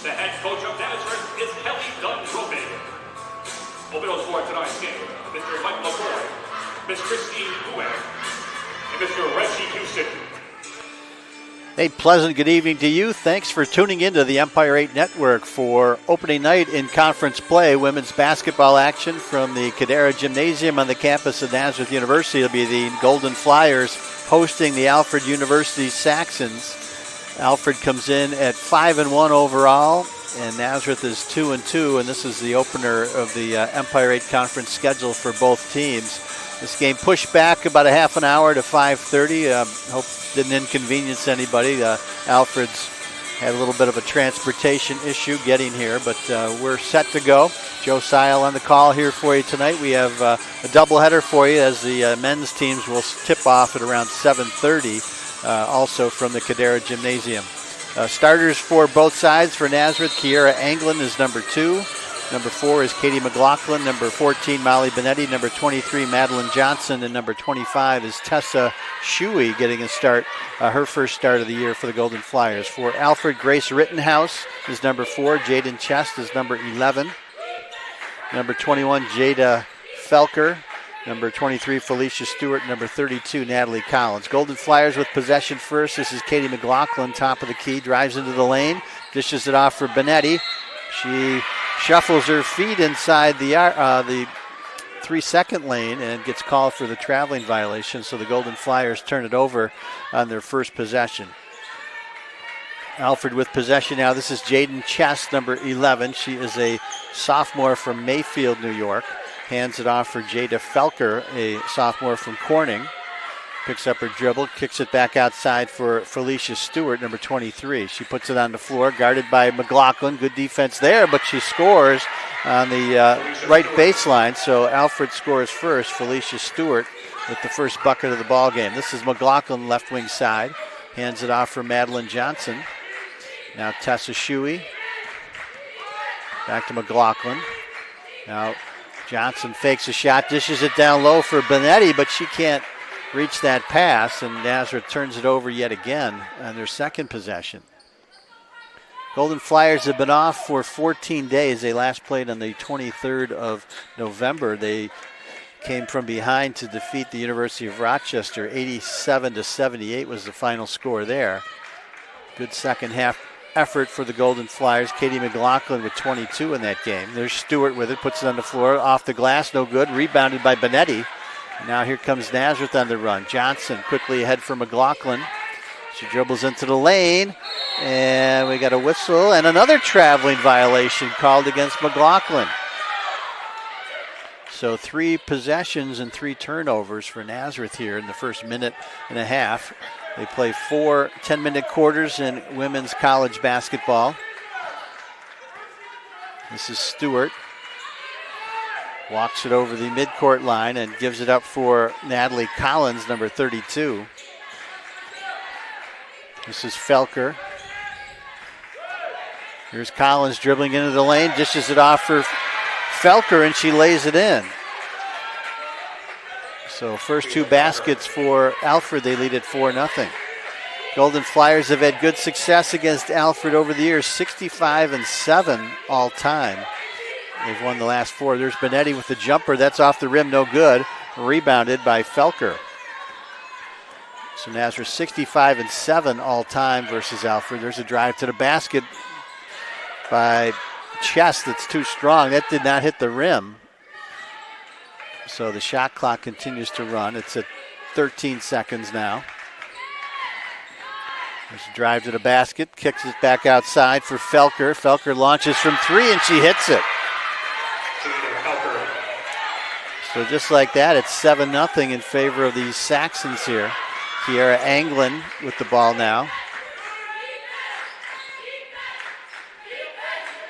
The head coach of Nazareth is Kelly Dunn-Robin. Officials for tonight's game, Mr. Mike McCoy, Ms. Christine Gouin, and Mr. Reggie Houston. A pleasant good evening to you. Thanks for tuning into the Empire 8 Network for opening night in conference play. Women's basketball action from the Cadera Gymnasium on the campus of Nazareth University. It'll be the Golden Flyers hosting the Alfred University Saxons. Alfred comes in at 5-1 overall, and Nazareth is 2-2, and this is the opener of the Empire 8 conference schedule for both teams. This game pushed back about a half an hour to 5:30. Hope didn't inconvenience anybody. Alfred's had a little bit of a transportation issue getting here, but we're set to go. Joe Seil on the call here for you tonight. We have a doubleheader for you as the men's teams will tip off at around 7:30, also from the Cadera Gymnasium. Starters for both sides for Nazareth. Kiera Anglin is number 2. Number 4 is Katie McLaughlin. Number 14, Molly Benetti. Number 23, Madeline Johnson. And number 25 is Tessa Shuey getting a start, her first start of the year for the Golden Flyers. For Alfred, Grace Rittenhouse is number 4. Jaden Chest is number 11. Number 21, Jada Felker. Number 23, Felicia Stewart. Number 32, Natalie Collins. Golden Flyers with possession first. This is Katie McLaughlin, top of the key, drives into the lane, dishes it off for Benetti. She shuffles her feet inside the 3-second lane and gets called for the traveling violation, so the Golden Flyers turn it over on their first possession. Alfred with possession now. This is Jaden Chest, number 11. She is a sophomore from Mayfield, New York. Hands it off for Jada Felker, a sophomore from Corning. Picks up her dribble, kicks it back outside for Felicia Stewart, number 23. She puts it on the floor, guarded by McLaughlin. Good defense there, but she scores on the right baseline. So Alfred scores first. Felicia Stewart with the first bucket of the ball game. This is McLaughlin, left wing side. Hands it off for Madeline Johnson. Now Tessa Shuey. Back to McLaughlin. Now Johnson fakes a shot, dishes it down low for Benetti, but she can't reach that pass, and Nazareth turns it over yet again on their second possession. Golden Flyers have been off for 14 days. They last played on the 23rd of November. They came from behind to defeat the University of Rochester. 87-78 was the final score there. Good second half effort for the Golden Flyers. Katie McLaughlin with 22 in that game. There's Stewart with it, puts it on the floor, off the glass, no good. Rebounded by Benetti. Now here comes Nazareth on the run. Johnson quickly ahead for McLaughlin. She dribbles into the lane, and we got a whistle and another traveling violation called against McLaughlin. So 3 possessions and 3 turnovers for Nazareth here in the first minute and a half. They play 4 10-minute quarters in women's college basketball. This is Stewart. Walks it over the midcourt line and gives it up for Natalie Collins, number 32. This is Felker. Here's Collins dribbling into the lane, dishes it off for Felker, and she lays it in. So first 2 baskets for Alfred, they lead at 4-0. Golden Flyers have had good success against Alfred over the years, 65-7 all time. They've won the last 4. There's Benetti with the jumper. That's off the rim, no good. Rebounded by Felker. So Nazareth 65-7 all time versus Alfred. There's a drive to the basket by Chest that's too strong. That did not hit the rim. So the shot clock continues to run. It's at 13 seconds now. There's a drive to the basket. Kicks it back outside for Felker. Felker launches from 3 and she hits it. So just like that, it's 7-0 in favor of the Saxons here. Kiera Anglin with the ball now.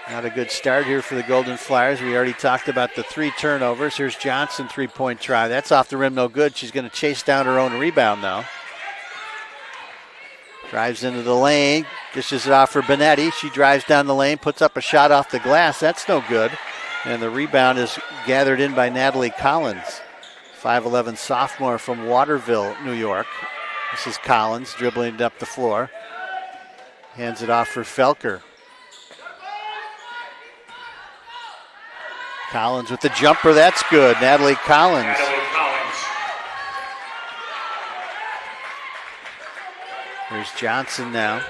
Not a good start here for the Golden Flyers. We already talked about the 3 turnovers. Here's Johnson, 3-point try. That's off the rim, no good. She's going to chase down her own rebound now. Drives into the lane, dishes it off for Benetti. She drives down the lane, puts up a shot off the glass. That's no good. And the rebound is gathered in by Natalie Collins, 5'11" sophomore from Waterville, New York. This is Collins dribbling it up the floor. Hands it off for Felker. Collins with the jumper. That's good. Natalie Collins. Natalie Collins. Here's Johnson now.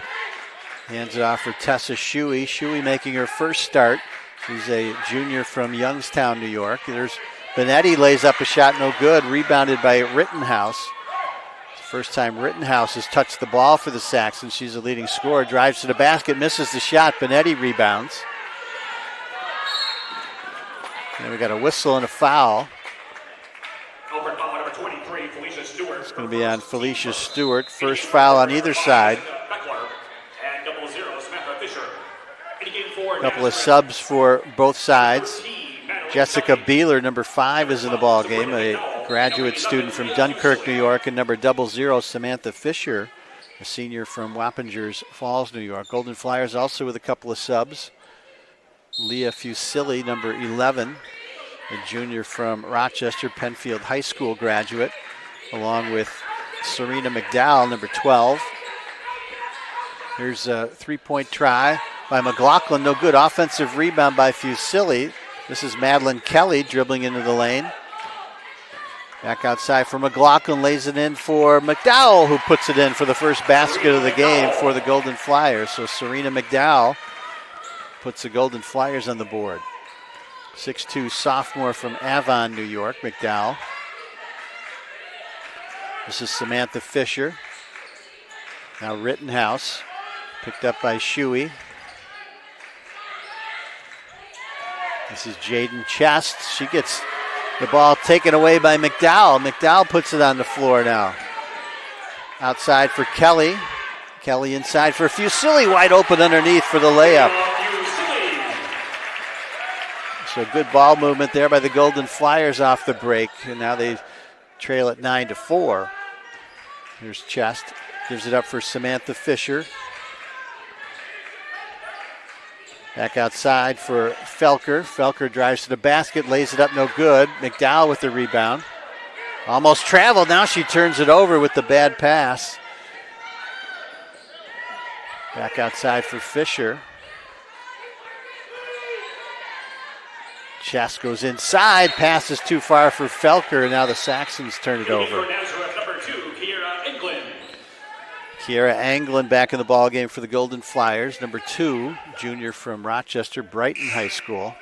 Hands it off for Tessa Shuey. Shuey making her first start. She's a junior from Youngstown, New York. There's Benetti, lays up a shot, no good. Rebounded by Rittenhouse. First time Rittenhouse has touched the ball for the Saxons. She's a leading scorer. Drives to the basket, misses the shot. Benetti rebounds. And we got a whistle and a foul. Over foul number 23, Felicia Stewart. It's going to be on Felicia Stewart. First foul on either side. And 0-0, Samantha Fisher. A couple of subs for both sides. Jessica Beeler, number 5, is in the ball game, a graduate student from Dunkirk, New York, and number 00, Samantha Fisher, a senior from Wappingers Falls, New York. Golden Flyers also with a couple of subs. Leah Fusilli, number 11, a junior from Rochester, Penfield High School graduate, along with Serena McDowell, number 12. Here's a three-point try by McLaughlin. No good. Offensive rebound by Fusilli. This is Madeline Kelly dribbling into the lane. Back outside for McLaughlin. Lays it in for McDowell, who puts it in for the first basket of the game for the Golden Flyers. So Serena McDowell puts the Golden Flyers on the board. 6'2" sophomore from Avon, New York, McDowell. This is Samantha Fisher. Now Rittenhouse, picked up by Shuey. This is Jaden Chest. She gets the ball taken away by McDowell. McDowell puts it on the floor now. Outside for Kelly. Kelly inside for Fusilli, wide open underneath for the layup. So good ball movement there by the Golden Flyers off the break. And now they trail at 9-4. Here's Chest. Gives it up for Samantha Fisher. Back outside for Felker. Felker drives to the basket, lays it up, no good. McDowell with the rebound. Almost traveled. Now she turns it over with the bad pass. Back outside for Fisher. Chest goes inside. Pass is too far for Felker, and now the Saxons turn it over. Kiera Anglin back in the ball game for the Golden Flyers. Number 2, junior from Rochester Brighton High School.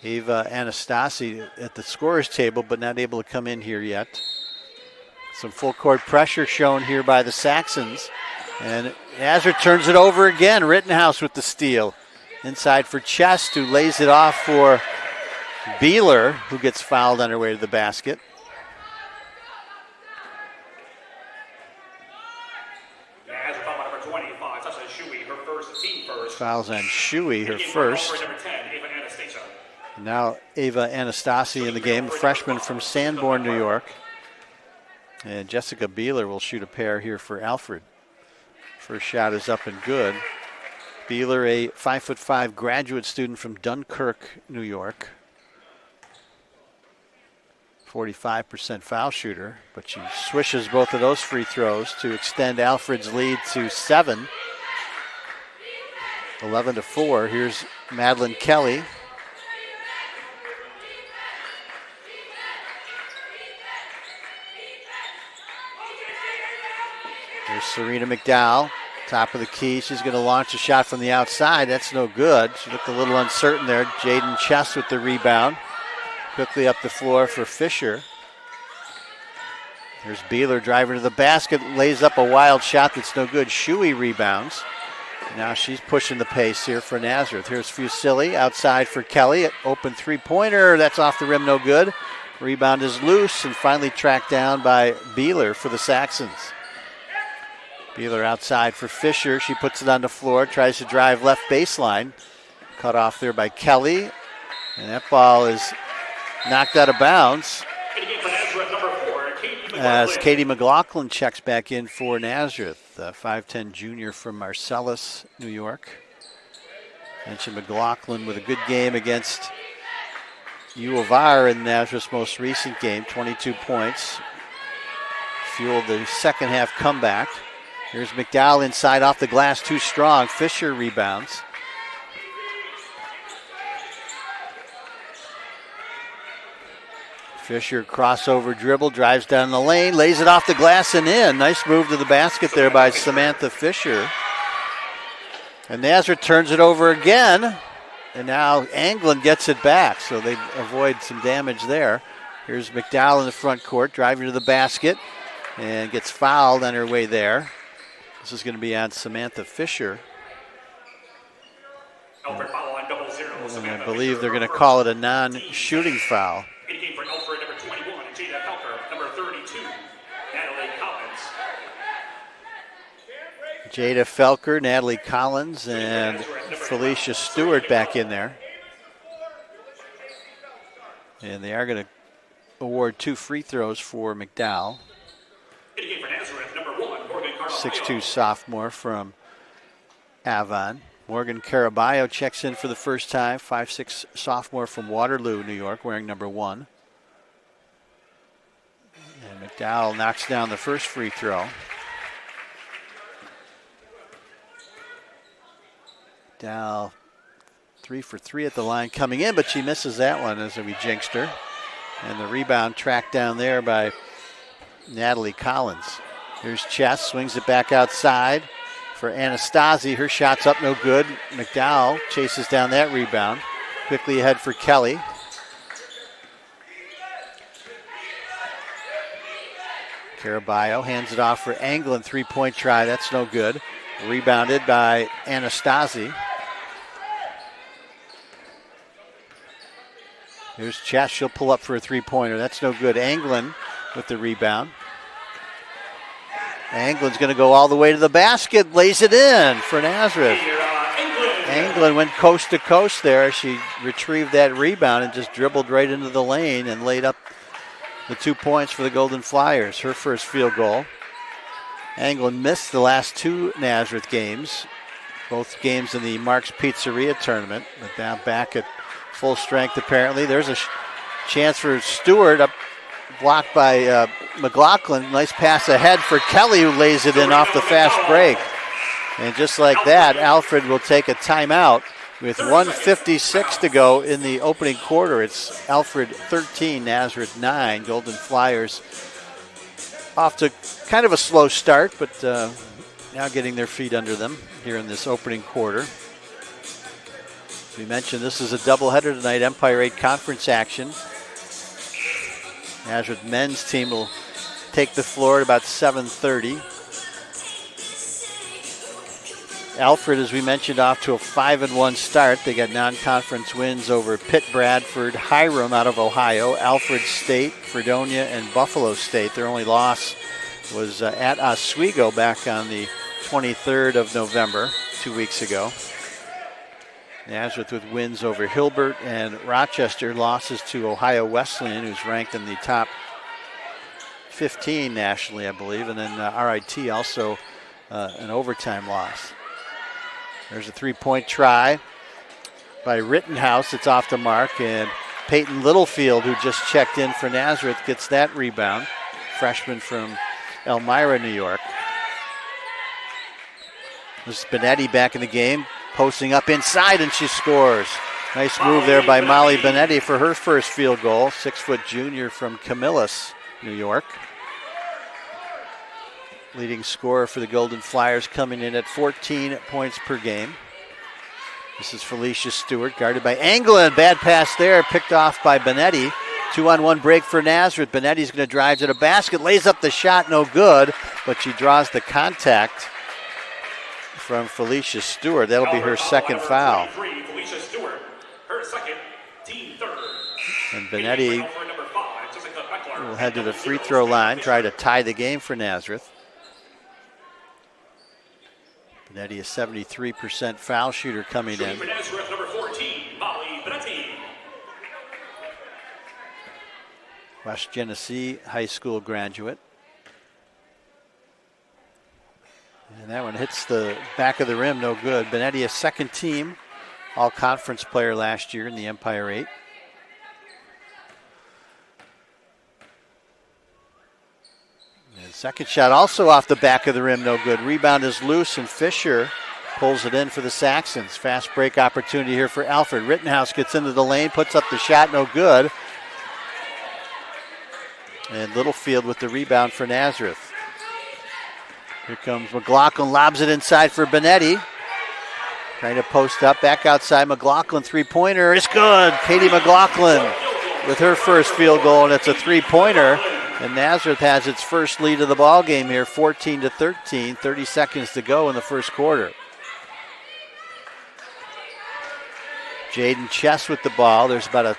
Ava Anastasi at the scorer's table, but not able to come in here yet. Some full court pressure shown here by the Saxons. And Nazareth turns it over again. Rittenhouse with the steal. Inside for Chest, who lays it off for Beeler, who gets fouled on her way to the basket. Fouls on Shuey, her first. Now Ava Anastasi in the game, a freshman from Sanborn, New York. And Jessica Beeler will shoot a pair here for Alfred. First shot is up and good. Beeler, a 5'5" graduate student from Dunkirk, New York. 45% foul shooter, but she swishes both of those free throws to extend Alfred's lead to 7. 11-4. Here's Madeline Kelly. There's Serena McDowell, top of the key. She's going to launch a shot from the outside. That's no good. She looked a little uncertain there. Jaden Chest with the rebound. Quickly up the floor for Fisher. There's Beeler driving to the basket, lays up a wild shot that's no good. Shuey rebounds. Now she's pushing the pace here for Nazareth. Here's Fusilli outside for Kelly. Open three-pointer. That's off the rim, no good. Rebound is loose and finally tracked down by Beeler for the Saxons. Beeler outside for Fisher. She puts it on the floor, tries to drive left baseline. Cut off there by Kelly. And that ball is knocked out of bounds as Katie McLaughlin checks back in for Nazareth, a 5'10" junior from Marcellus, New York. Mentioned McLaughlin with a good game against U of R in Nazareth's most recent game, 22 points. Fueled the second half comeback. Here's McDowell inside off the glass, too strong. Fisher rebounds. Fisher crossover dribble, drives down the lane, lays it off the glass and in. Nice move to the basket there by Samantha Fisher. And Nazareth turns it over again. And now Anglin gets it back, so they avoid some damage there. Here's McDowell in the front court, driving to the basket, and gets fouled on her way there. This is going to be on Samantha Fisher. Alfred foul on 0-0. And I believe they're going to call it a non-shooting foul. In game for Alfred, number 21, and Jada Felker, number 32, Natalie Collins. Jada Felker, Natalie Collins, and Felicia Stewart back in there. And they are going to award 2 free throws for McDowell. 6'2" sophomore from Avon. Morgan Caraballo checks in for the first time. 5'6" sophomore from Waterloo, New York, wearing number 1. And McDowell knocks down the first free throw. McDowell 3 for 3 at the line coming in, but she misses that one as we jinxed her. And the rebound tracked down there by Natalie Collins. Here's Chess, swings it back outside for Anastasi. Her shot's up, no good. McDowell chases down that rebound. Quickly ahead for Kelly. Caraballo hands it off for Anglin, 3-point try, that's no good. Rebounded by Anastasi. Here's Chess, she'll pull up for a 3-pointer, that's no good. Anglin with the rebound. Anglin's going to go all the way to the basket, lays it in for Nazareth. Anglin went coast to coast there. She retrieved that rebound and just dribbled right into the lane and laid up the 2 points for the Golden Flyers. Her first field goal. Anglin missed the last 2 Nazareth games, both games in the Mark's Pizzeria tournament, but now back at full strength apparently. There's a chance for Stewart, up blocked by McLaughlin. Nice pass ahead for Kelly, who lays it in off the fast break. And just like that, Alfred will take a timeout with 1:56 to go in the opening quarter. It's Alfred 13, Nazareth 9. Golden Flyers off to kind of a slow start, but now getting their feet under them here in this opening quarter. As we mentioned, this is a doubleheader tonight, Empire 8 conference action. Nazareth men's team will take the floor at about 7:30. Alfred, as we mentioned, off to a 5-1 start. They got non-conference wins over Pitt, Bradford, Hiram out of Ohio, Alfred State, Fredonia, and Buffalo State. Their only loss was at Oswego back on the 23rd of November, 2 weeks ago. Nazareth with wins over Hilbert and Rochester, losses to Ohio Wesleyan, who's ranked in the top 15 nationally, I believe, and then RIT also an overtime loss. There's a 3-point try by Rittenhouse. It's off the mark, and Peyton Littlefield, who just checked in for Nazareth, gets that rebound. Freshman from Elmira, New York. This is Benetti back in the game, posting up inside, and she scores. Nice move there by Molly Benetti for her first field goal. 6-foot junior from Camillus, New York. Leading scorer for the Golden Flyers, coming in at 14 points per game. This is Felicia Stewart, guarded by Anglin. Bad pass there, picked off by Benetti. 2-on-1 break for Nazareth. Benetti's going to drive to the basket, lays up the shot, no good, but she draws the contact from Felicia Stewart. That'll be her second foul. Felicia Stewart, her second, team third. And Benetti will head to the free throw line, try to tie the game for Nazareth. Benetti, a 73% foul shooter coming in. Nazareth, number 14, Molly Benetti. West Genesee High School graduate. And that one hits the back of the rim, no good. Benetti, a second team all-conference player last year in the Empire 8. As Second shot also off the back of the rim, no good. Rebound is loose, and Fisher pulls it in for the Saxons. Fast break opportunity here for Alfred. Rittenhouse gets into the lane, puts up the shot, no good. And Littlefield with the rebound for Nazareth. Here comes McLaughlin, lobs it inside for Benetti. Trying to post up, back outside. McLaughlin, three-pointer, it's good. Katie McLaughlin with her first field goal, and it's a three-pointer. And Nazareth has its first lead of the ball game here, 14-13, 30 seconds to go in the first quarter. Jaden Chess with the ball. There's about a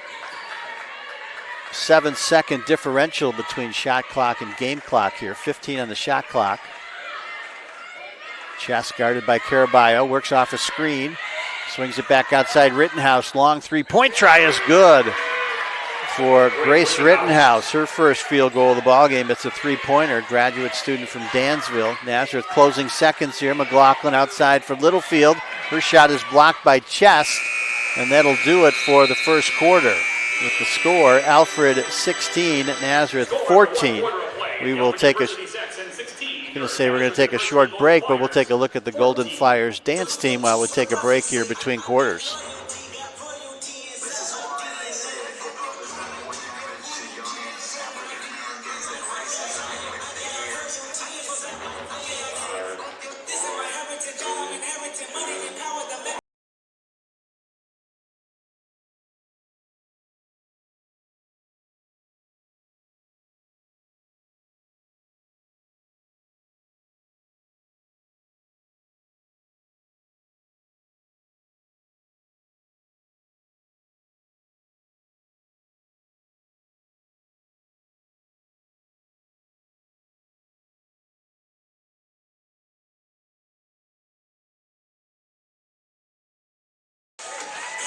7-second differential between shot clock and game clock here, 15 on the shot clock. Chess guarded by Caraballo, works off a screen, swings it back outside Rittenhouse. Long three-point try is good for Grace Rittenhouse. Her first field goal of the ball game. It's a three-pointer, graduate student from Dansville. Nazareth closing seconds here. McLaughlin outside for Littlefield. Her shot is blocked by Chest, and that'll do it for the first quarter. With the score, Alfred 16, Nazareth 14. We will take we're going to take a short break, but we'll take a look at the Golden Flyers dance team while we take a break here between quarters.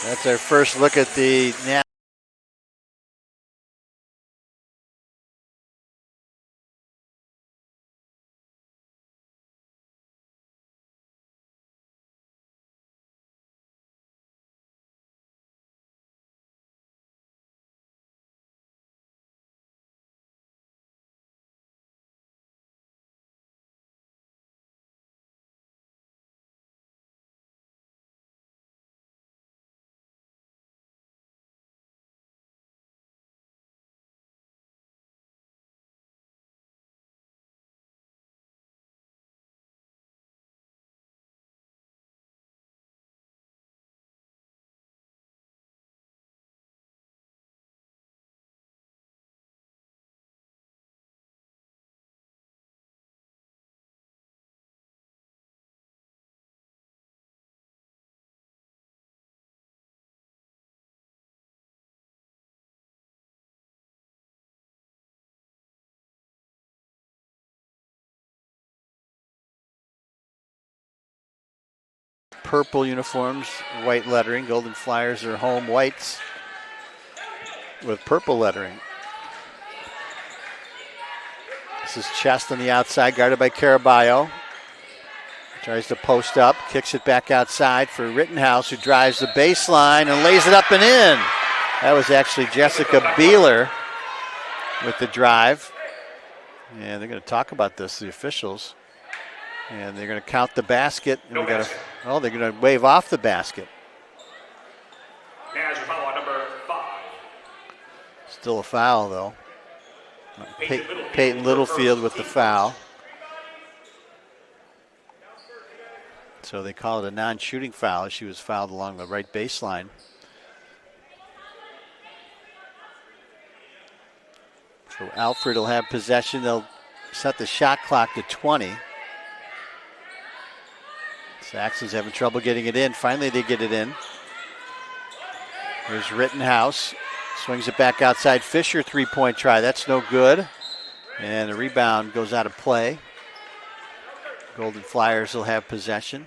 That's our first look at the purple uniforms, white lettering. Golden Flyers are home whites with purple lettering. This is Chest on the outside, guarded by Caraballo. Tries to post up, kicks it back outside for Rittenhouse, who drives the baseline and lays it up and in. That was actually Jessica Beeler with the drive. And they're going to talk about this, the officials. And they're going to count the basket. And they're going to wave off the basket. As your foul on number 5. Still a foul, though. Peyton Littlefield with the foul. So they call it a non-shooting foul. She was fouled along the right baseline. So Alfred will have possession. They'll set the shot clock to 20. Saxons having trouble getting it in. Finally, they get it in. Here's Rittenhouse. Swings it back outside. Fisher, three-point try. That's no good. And the rebound goes out of play. Golden Flyers will have possession.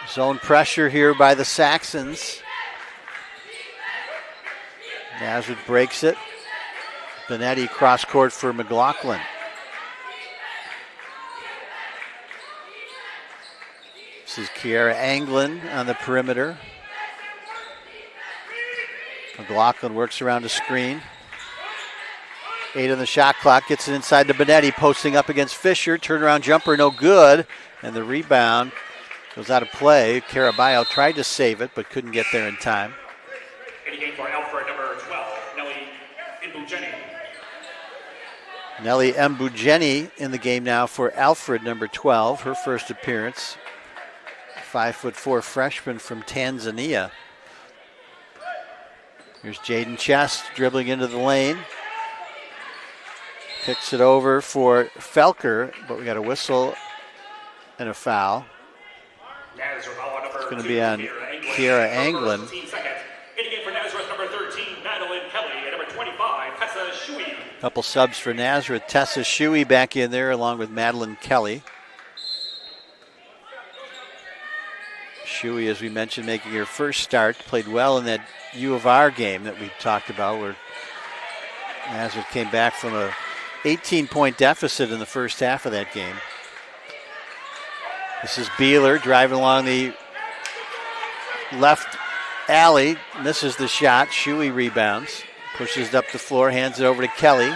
Zone pressure here by the Saxons. Nazareth breaks it. Benetti cross court for McLaughlin. This is Kiara Anglin on the perimeter. McLaughlin works around a screen. 8 on the shot clock. Gets it inside to Benetti, posting up against Fisher. Turnaround jumper, no good. And the rebound goes out of play. Caraballo tried to save it, but couldn't get there in time. In the game for Alfred, number 12, Nelly Mbujeni. Nelly Mbujeni in the game now for Alfred, number 12. Her first appearance. 5'4" freshman from Tanzania. Here's Jaden Chest dribbling into the lane. Kicks it over for Felker, but we got a whistle and a foul. It's going to be on Kiera Anglin. In the game for Nazareth, number 13, Madeline Kelly, and number 25, Tessa Shui. Couple subs for Nazareth. Tessa Shui back in there along with Madeline Kelly. Shui, as we mentioned, making her first start, played well in that U of R game that we talked about where Nazareth came back from a 18-point deficit in the first half of that game. This is Beeler driving along the left alley, misses the shot. Shui rebounds, pushes it up the floor, hands it over to Kelly.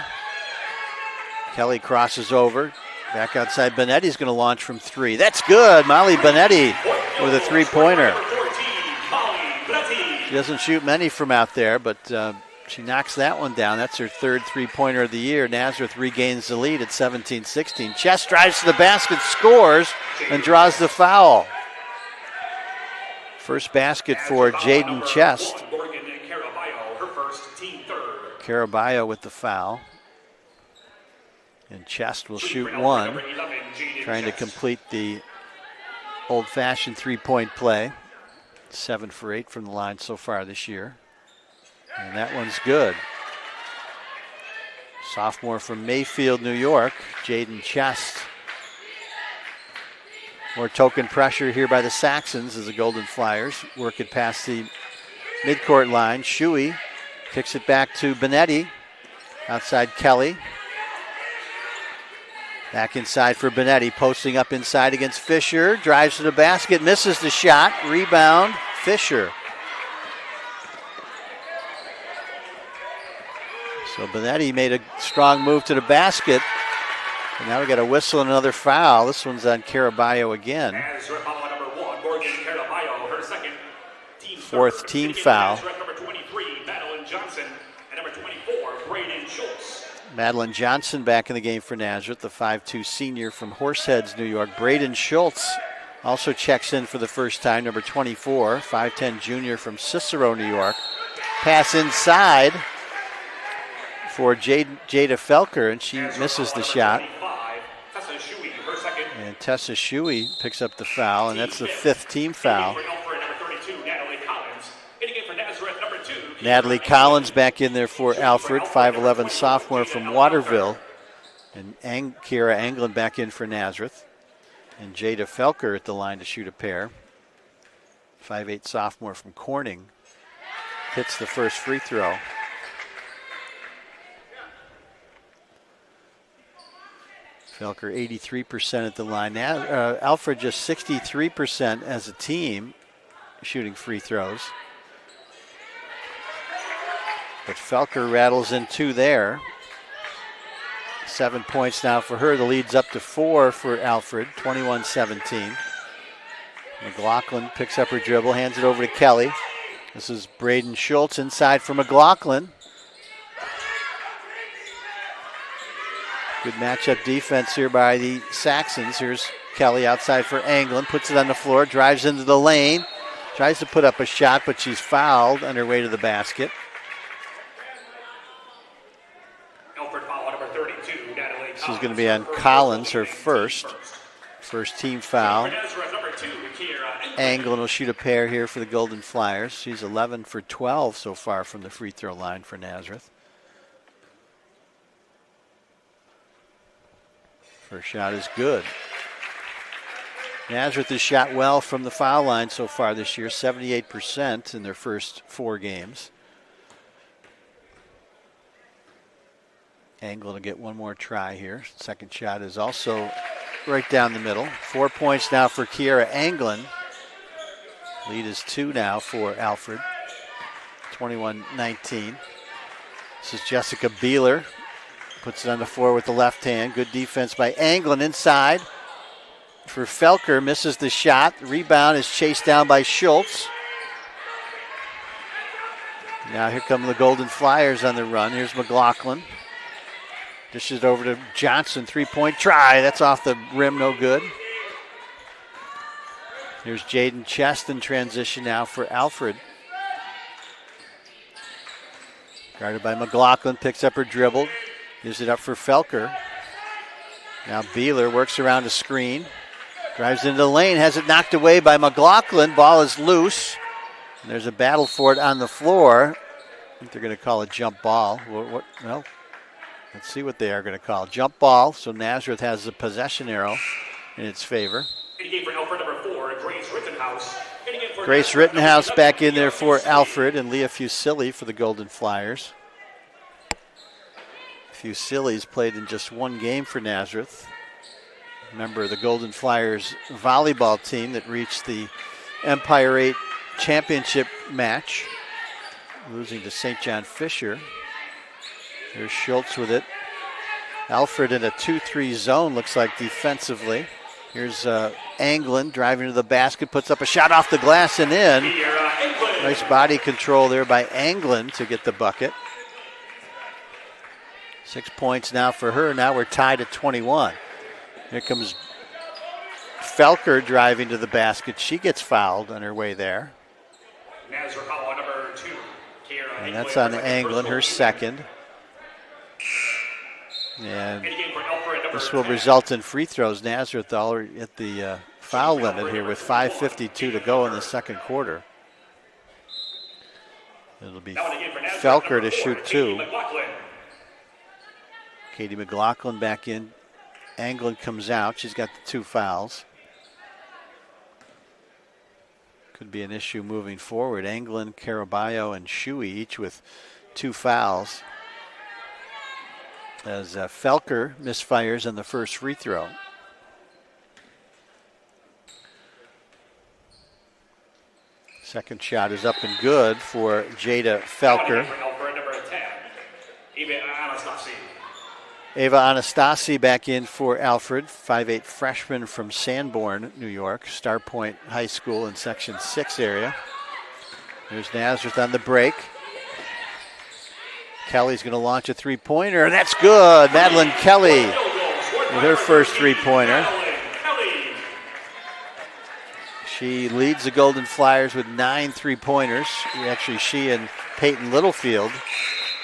Kelly crosses over. Back outside, Benetti's going to launch from 3. That's good. Molly Benetti with a three-pointer. She doesn't shoot many from out there, but she knocks that one down. That's her third three-pointer of the year. Nazareth regains the lead at 17-16. Chest drives to the basket, scores, and draws the foul. First basket for Jaden Chest. Caraballo with the foul. And Chest will shoot one, trying to complete the old-fashioned three-point play. 7 for 8 from the line so far this year. And that one's good. Sophomore from Mayfield, New York, Jaden Chest. More token pressure here by the Saxons as the Golden Flyers work it past the midcourt line. Shui kicks it back to Benetti. Outside Kelly. Back inside for Benetti, posting up inside against Fisher. Drives to the basket, misses the shot. Rebound, Fisher. So Benetti made a strong move to the basket. And now we got a whistle and another foul. This one's on Caraballo again. Fourth team foul. Madeline Johnson back in the game for Nazareth, the 5'2" senior from Horseheads, New York. Braden Schultz also checks in for the first time, number 24, 5'10" junior from Cicero, New York. Pass inside for Jada Felker, and she misses the shot. And Tessa Shui picks up the foul, and that's the 5th team foul. Natalie Collins back in there for Alfred, 5'11" sophomore from Waterville. And Kiera Anglin back in for Nazareth. And Jada Felker at the line to shoot a pair. 5'8" sophomore from Corning. Hits the first free throw. Felker 83% at the line. Now, Alfred just 63% as a team shooting free throws. But Felker rattles in 2 there. 7 points now for her. The lead's up to 4 for Alfred, 21-17. McLaughlin picks up her dribble, hands it over to Kelly. This is Braden Schultz inside for McLaughlin. Good matchup defense here by the Saxons. Here's Kelly outside for Anglin, puts it on the floor, drives into the lane, tries to put up a shot, but she's fouled on her way to the basket. This is going to be on Collins, her first team foul. Anglin will shoot a pair here for the Golden Flyers. She's 11 for 12 so far from the free throw line for Nazareth. First shot is good. Nazareth has shot well from the foul line so far this year, 78% in their first 4 games. Anglin will get one more try here. Second shot is also right down the middle. 4 points now for Kiera Anglin. Lead is 2 now for Alfred. 21-19. This is Jessica Beeler Puts it on the floor with the left hand. Good defense by Anglin inside. For Felker, misses the shot. Rebound is chased down by Schultz. Now here come the Golden Flyers on the run. Here's McLaughlin. Dishes it over to Johnson. 3-point try. That's off the rim, no good. Here's Jaden Chest in transition now for Alfred. Guarded by McLaughlin. Picks up her dribble. Gives it up for Felker. Now Beeler works around a screen. Drives into the lane. Has it knocked away by McLaughlin. Ball is loose. And there's a battle for it on the floor. I think they're going to call a jump ball. Well, let's see what they are going to call. Jump ball. So Nazareth has the possession arrow in its favor. Grace Rittenhouse back in there for Alfred, and Leah Fusilli for the Golden Flyers. Fusilli's played in just one game for Nazareth. Member of the Golden Flyers volleyball team that reached the Empire 8 championship match, losing to St. John Fisher. Here's Schultz with it. Alfred in a 2-3 zone, looks like defensively. Here's Anglin driving to the basket, puts up a shot off the glass and in. Nice body control there by Anglin to get the bucket. 6 points now for her. Now we're tied at 21. Here comes Felker driving to the basket. She gets fouled on her way there. And that's on Anglin, her second. And this will result in free throws. Nazareth already at the foul limit here with 5:52 to go in the second quarter. It'll be Felker to shoot two. Katie McLaughlin back in. Anglin comes out. She's got the 2 fouls. Could be an issue moving forward. Anglin, Caraballo, and Shuey each with 2 fouls. As Felker misfires on the first free throw. Second shot is up and good for Jada Felker. Ava Anastasi back in for Alfred, 5'8" freshman from Sanborn, New York, Star Point High School in Section 6 area. There's Nazareth on the break. Kelly's going to launch a 3-pointer, and that's good. Madeline Kelly with her first 3-pointer. She leads the Golden Flyers with 9 3-pointers. Actually, she and Peyton Littlefield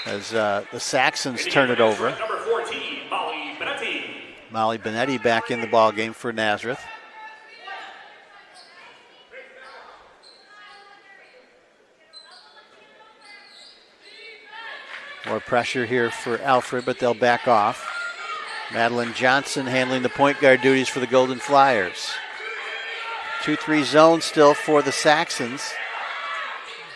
as the Saxons turn it over. Molly Benetti back in the ball game for Nazareth. More pressure here for Alfred, but they'll back off. Madeline Johnson handling the point guard duties for the Golden Flyers. 2-3 zone still for the Saxons.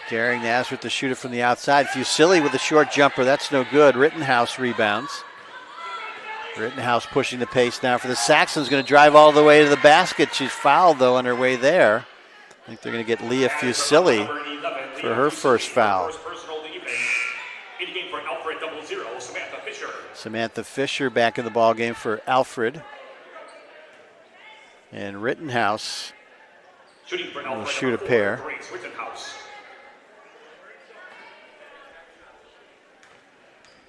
Daring Nazareth to shoot it from the outside. Fusilli with a short jumper. That's no good. Rittenhouse rebounds. Rittenhouse pushing the pace now for the Saxons. Going to drive all the way to the basket. She's fouled, though, on her way there. I think they're going to get Leah Fusilli for her first foul. Samantha Fisher back in the ball game for Alfred. And Rittenhouse will shoot a pair.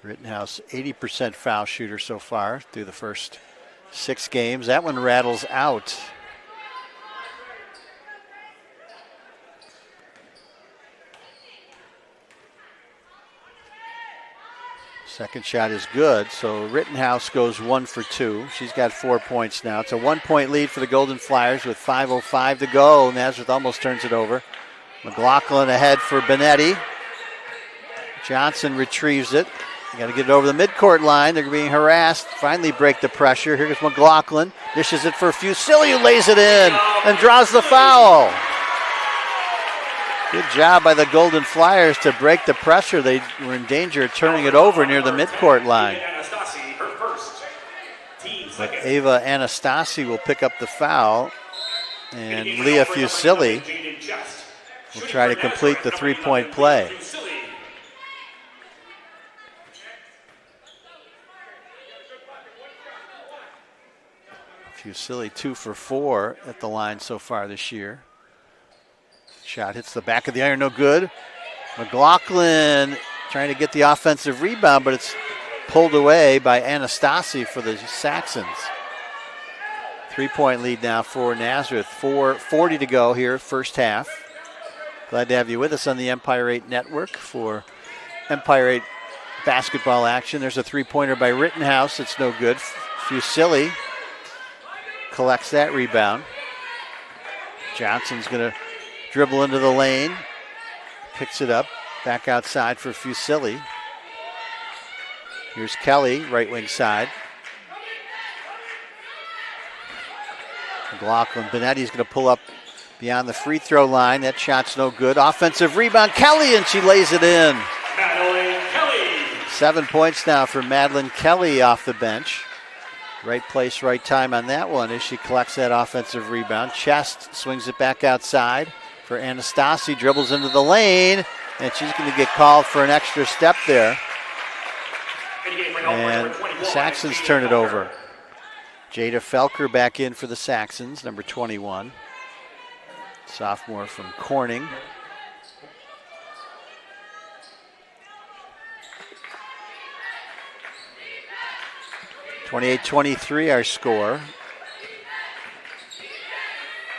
Rittenhouse, 80% foul shooter so far through the first 6 games. That one rattles out. Second shot is good, so Rittenhouse goes 1 for 2. She's got 4 points now. It's a 1-point lead for the Golden Flyers with 5:05 to go. Nazareth almost turns it over. McLaughlin ahead for Benetti. Johnson retrieves it. You got to get it over the midcourt line. They're being harassed. Finally break the pressure. Here goes McLaughlin. Dishes it for Fusilli, who lays it in and draws the foul. Good job by the Golden Flyers to break the pressure. They were in danger of turning it over near the midcourt line. But Ava Anastasi will pick up the foul, and Leah Fusilli will try to complete the 3-point play. Fusilli 2 for 4 at the line so far this year. Shot hits the back of the iron, no good. McLaughlin trying to get the offensive rebound, but it's pulled away by Anastasi for the Saxons. 3-point lead now for Nazareth. 4:40 to go here, first half. Glad to have you with us on the Empire 8 Network for Empire 8 basketball action. There's a three-pointer by Rittenhouse. It's no good. Fusilli collects that rebound. Johnson's going to dribble into the lane. Picks it up. Back outside for Fusilli. Here's Kelly, right wing side. McLaughlin. Benetti's going to pull up beyond the free throw line. That shot's no good. Offensive rebound. Kelly, and she lays it in. Madeline Kelly. 7 points now for Madeline Kelly off the bench. Right place, right time on that one as she collects that offensive rebound. Chest swings it back outside for Anastasi. Dribbles into the lane, and she's going to get called for an extra step there. And the Saxons turn it over. Jada Felker back in for the Saxons, number 21. Sophomore from Corning. (28-23) our score.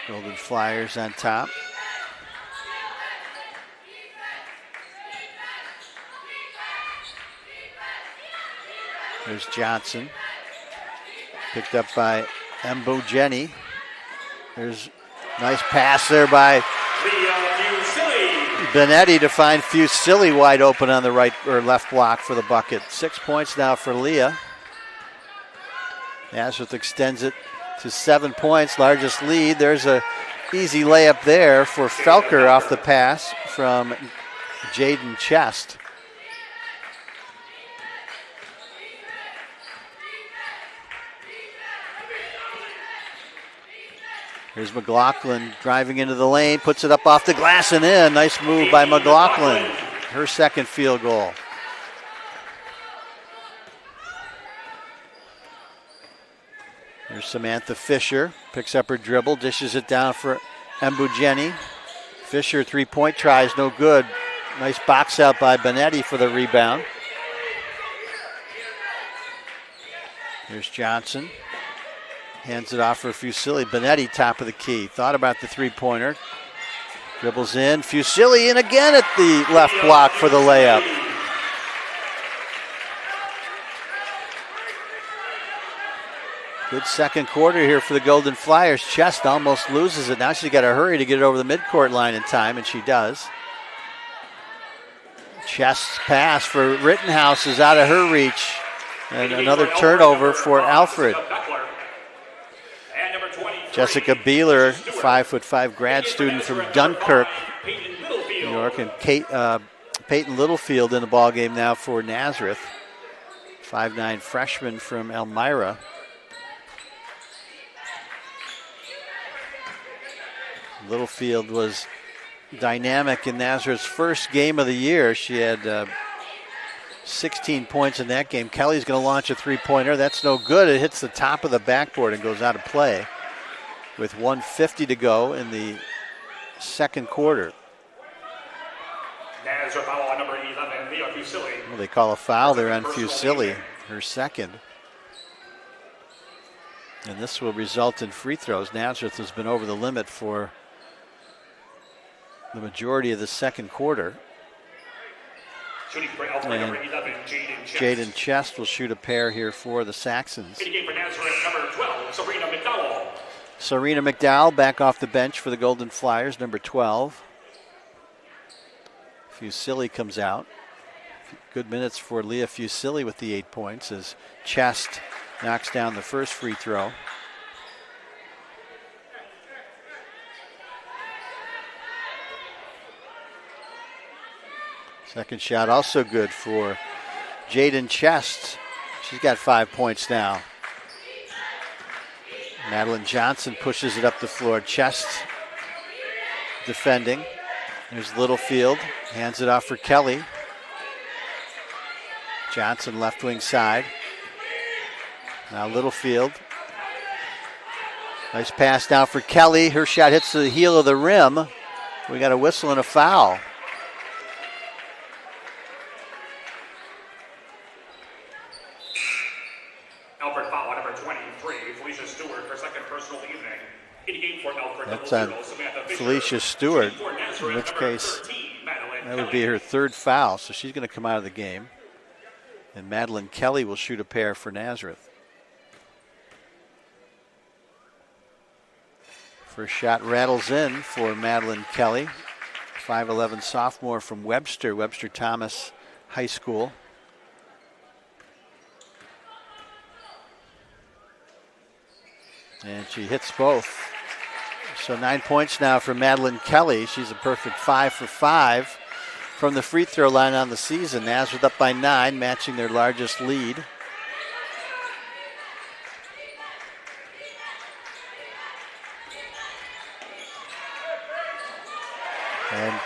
Golden Flyers on top. There's Johnson. Picked up by Embo Jenny. There's a nice pass there by Benetti to find Fusilli wide open on the right or left block for the bucket. 6 points now for Leah. Nazareth extends it to 7 points, largest lead. There's a easy layup there for Felker off the pass from Jaden Chest. Here's McLaughlin driving into the lane, puts it up off the glass and in. Nice move by McLaughlin. Her second field goal. Here's Samantha Fisher, picks up her dribble, dishes it down for Mbujeni. Fisher, three-point tries, no good. Nice box out by Benetti for the rebound. Here's Johnson. Hands it off for Fusilli. Benetti, top of the key. Thought about the three-pointer. Dribbles in. Fusilli in again at the left block for the layup. Good second quarter here for the Golden Flyers. Chest almost loses it. Now she's got to hurry to get it over the midcourt line in time, and she does. Chest's pass for Rittenhouse is out of her reach. And another turnover for Alfred. Jessica Beeler, 5'5" grad student from Dunkirk, New York, and Peyton Littlefield in the ball game now for Nazareth. 5'9" freshman from Elmira. Littlefield was dynamic in Nazareth's first game of the year. She had 16 points in that game. Kelly's going to launch a three-pointer. That's no good. It hits the top of the backboard and goes out of play with 1:50 to go in the second quarter. Nazareth foul on number 11, Leah Fusilli. Well, they call a foul there on Fusilli, her second. And this will result in free throws. Nazareth has been over the limit for the majority of the second quarter. Shooting for Alfred, number 11, Jaden Chest will shoot a pair here for the Saxons. In the game for Nazareth, number 12, Serena McDowell. Serena McDowell back off the bench for the Golden Flyers, number 12. Fusilli comes out. Good minutes for Leah Fusilli with the 8 points as Chest knocks down the first free throw. Second shot also good for Jaden Chest. She's got 5 points now. Madeline Johnson pushes it up the floor. Chest defending. There's Littlefield. Hands it off for Kelly. Johnson left wing side. Now Littlefield Nice pass now for Kelly. Her shot hits the heel of the rim. We got a whistle and a foul. Alfred foul, number 23, Felicia Stewart, her second personal evening. In game for Alfred. That's on Felicia Stewart, in which case that would be her third foul, so she's going to come out of the game. And Madeline Kelly will shoot a pair for Nazareth. First shot rattles in for Madeline Kelly, 5'11" sophomore from Webster Thomas High School. And she hits both. So 9 points now for Madeline Kelly. She's a perfect 5 for 5 from the free throw line on the season. Nazareth up by 9, matching their largest lead. And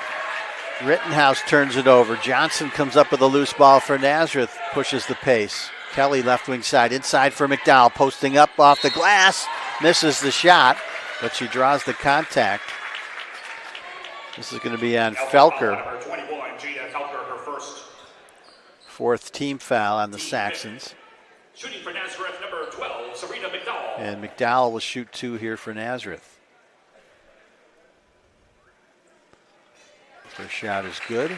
Rittenhouse turns it over. Johnson comes up with a loose ball for Nazareth, pushes the pace. Kelly left wing side, inside for McDowell, posting up off the glass, misses the shot, but she draws the contact. This is going to be on Felker. Fourth team foul on the Saxons. Shooting for Nazareth, number 12, Serena McDowell. And McDowell will shoot 2 here for Nazareth. First shot is good.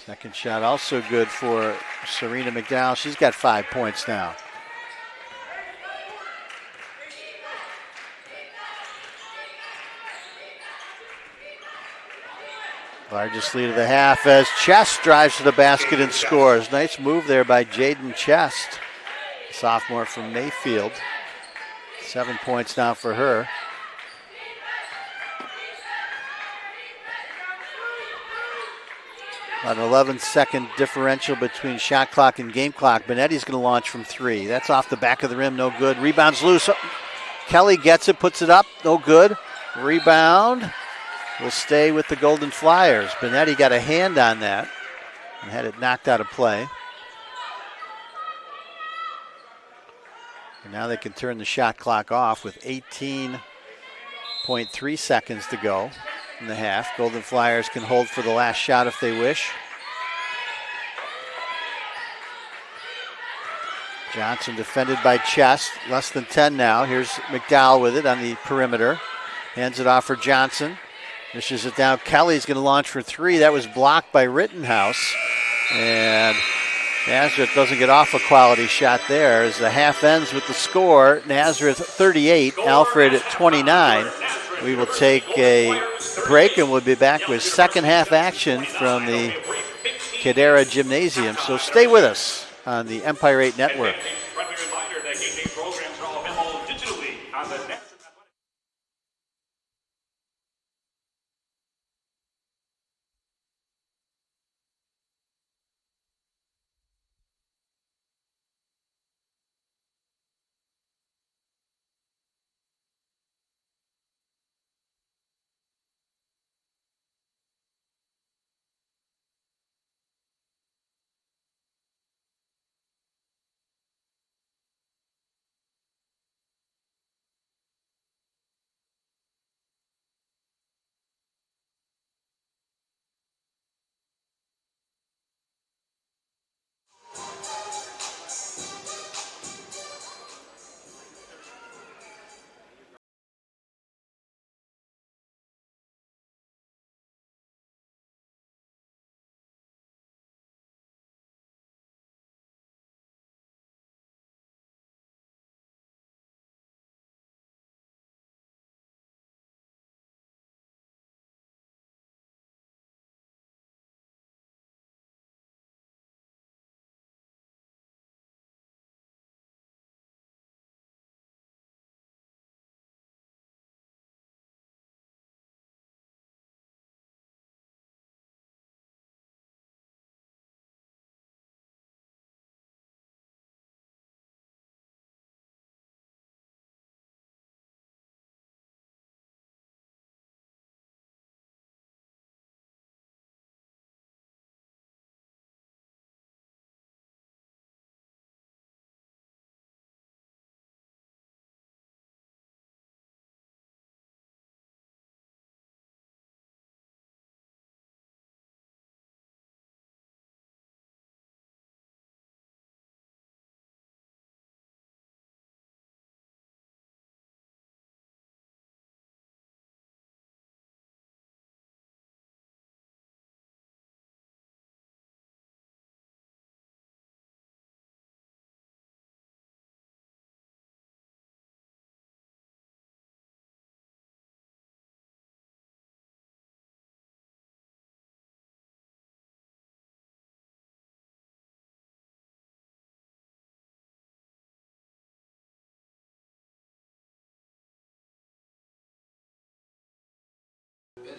Second shot also good for Serena McDowell. She's got 5 points now. Largest lead of the half as Chest drives to the basket and scores. Nice move there by Jaden Chest, sophomore from Mayfield. 7 points now for her. About an 11-second differential between shot clock and game clock. Benetti's going to launch from 3. That's off the back of the rim, no good. Rebound's loose. Kelly gets it, puts it up, no good. Rebound will stay with the Golden Flyers. Benetti got a hand on that and had it knocked out of play. And now they can turn the shot clock off with 18.3 seconds to go in the half. Golden Flyers can hold for the last shot if they wish. Johnson defended by Chest. Less than 10 now. Here's McDowell with it on the perimeter. Hands it off for Johnson. Dishes it down. Kelly's going to launch for 3. That was blocked by Rittenhouse. And Nazareth doesn't get off a quality shot there as the half ends with the score. Nazareth 38, Alfred at 29. We will take a break and we'll be back with second half action from the Cadera Gymnasium. So stay with us on the Empire 8 Network.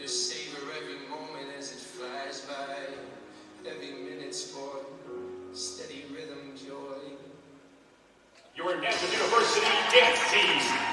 savor every moment as it flies by. Every minute sport, steady rhythm, joy. Your National University dance team.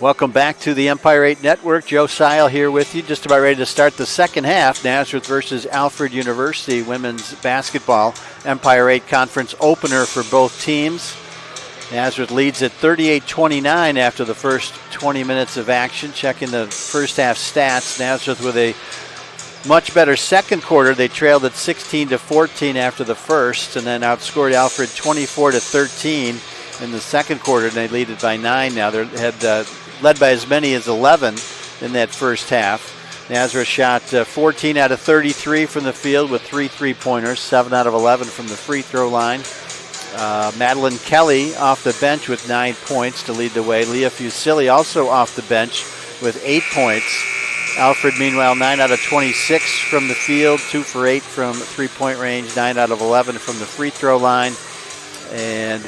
Welcome back to the Empire 8 Network. Joe Seil here with you, just about ready to start the second half. Nazareth versus Alfred University women's basketball. Empire 8 conference opener for both teams. Nazareth leads at 38-29 after the first 20 minutes of action. Checking the first half stats, Nazareth with a much better second quarter. They trailed at 16-14 after the first, and then outscored Alfred 24-13 in the second quarter, and they lead it by 9 now. They had led by as many as 11 in that first half. Nazareth shot 14 out of 33 from the field with 3 3-pointers, 7 out of 11 from the free throw line. Madeline Kelly off the bench with 9 points to lead the way. Leah Fusili also off the bench with 8 points. Alfred, meanwhile, 9 out of 26 from the field, 2 for 8 from three-point range, 9 out of 11 from the free throw line. And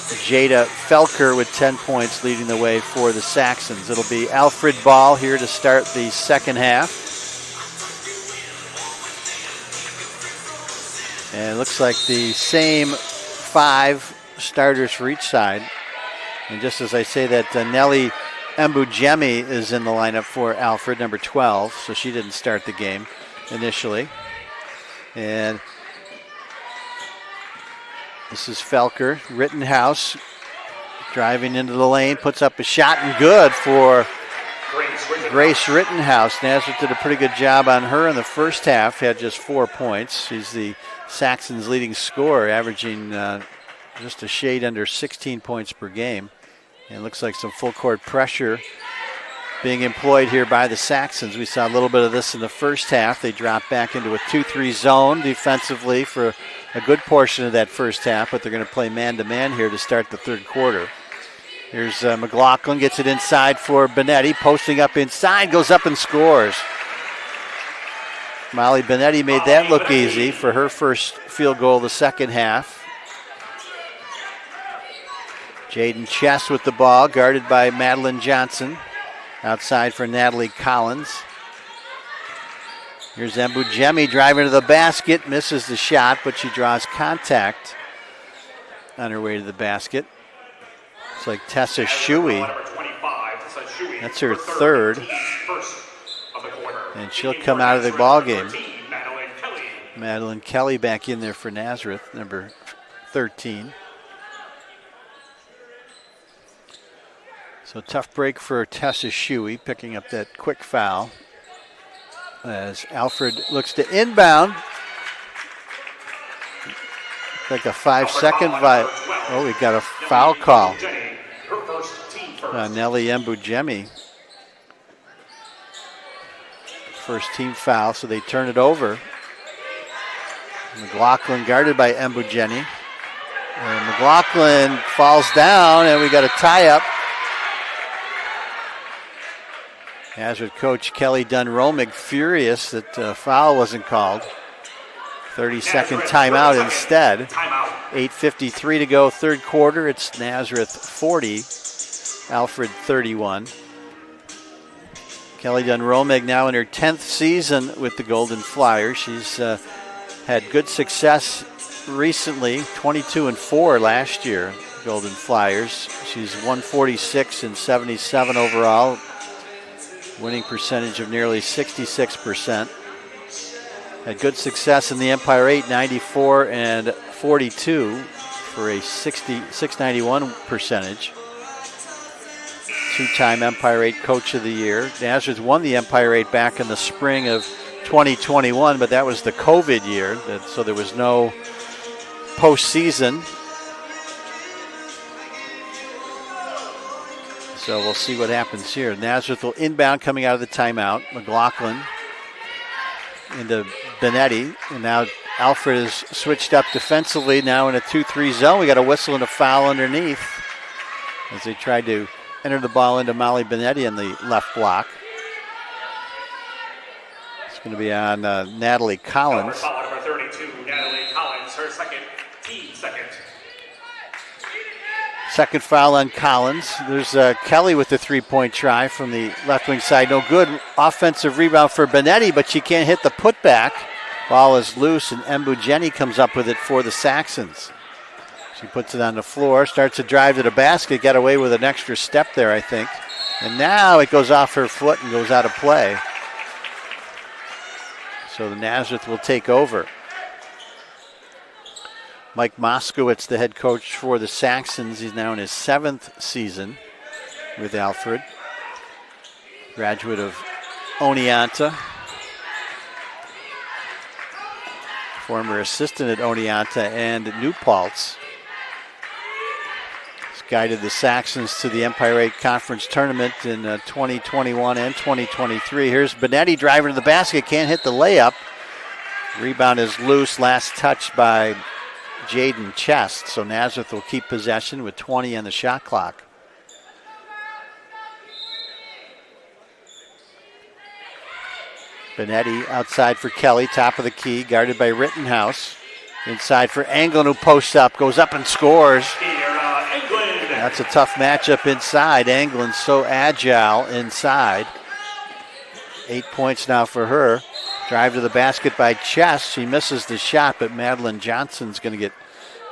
Jada Felker with 10 points leading the way for the Saxons. It'll be Alfred ball here to start the second half. And it looks like the same 5 starters for each side. And just as I say that, Nelly Mbujemi is in the lineup for Alfred, number 12, so she didn't start the game initially. And this is Felker. Rittenhouse driving into the lane, puts up a shot and good for Grace Rittenhouse. Nazareth did a pretty good job on her in the first half, had just 4 points. She's the Saxons' leading scorer, averaging just a shade under 16 points per game. And it looks like some full court pressure being employed here by the Saxons. We saw a little bit of this in the first half. They dropped back into a 2-3 zone defensively for a good portion of that first half, but they're going to play man-to-man here to start the third quarter. Here's McLaughlin, gets it inside for Benetti, posting up inside, goes up and scores. Molly Benetti made that look easy for her first field goal of the second half. Jaden Chess with the ball, guarded by Madeline Johnson. Outside for Natalie Collins. Here's Mbujemi driving to the basket, misses the shot, but she draws contact on her way to the basket. It's like Tessa Shuey. That's her third. And she'll come out of the ball game. Madeline Kelly back in there for Nazareth, number 13. So tough break for Tessa Shuey, picking up that quick foul. As Alfred looks to inbound. Like a 5-second vibe. Oh, we got a foul call. Nelly Mbujemi. First team foul, so they turn it over. McLaughlin guarded by Mbujemi. And McLaughlin falls down, and we got a tie-up. Nazareth coach Kelly Dunn-Romig furious that foul wasn't called. 30-second timeout instead. 8:53 to go, third quarter. It's Nazareth 40, Alfred 31. Kelly Dunn-Romig now in her 10th season with the Golden Flyers. She's had good success recently, 22-4 last year, Golden Flyers. She's 146 and 77 overall. Winning percentage of nearly 66%. Had good success in the Empire 8, 94 and 42 for a 691 percentage. Two-time Empire 8 Coach of the Year. Nazareth won the Empire 8 back in the spring of 2021, but that was the COVID year, so there was no postseason. So we'll see what happens here. Nazareth will inbound coming out of the timeout. McLaughlin into Benetti. And now Alfred is switched up defensively, now in a 2-3 zone. We got a whistle and a foul underneath as they tried to enter the ball into Molly Benetti in the left block. It's going to be on Natalie Collins. Number 32, Natalie Collins, her second, team second. Second foul on Collins. There's Kelly with the three-point try from the left wing side. No good. Offensive rebound for Benetti, but she can't hit the putback. Ball is loose, and Mbujemi comes up with it for the Saxons. She puts it on the floor, starts to drive to the basket, got away with an extra step there, I think. And now it goes off her foot and goes out of play. So the Nazareth will take over. Mike Moskowitz, the head coach for the Saxons. He's now in his 7th season with Alfred. Graduate of Oneonta. Former assistant at Oneonta and New Paltz. He's guided the Saxons to the Empire 8 Conference Tournament in 2021 and 2023. Here's Benetti driving to the basket, can't hit the layup. Rebound is loose, last touch by Jaden Chest. So Nazareth will keep possession with 20 on the shot clock. Benetti outside for Kelly, top of the key, guarded by Rittenhouse. Inside for Anglin, who posts up, goes up and scores. That's a tough matchup inside. Anglin's so agile inside. 8 points now for her. Drive to the basket by Chest. She misses the shot, but Madeline Johnson's going to get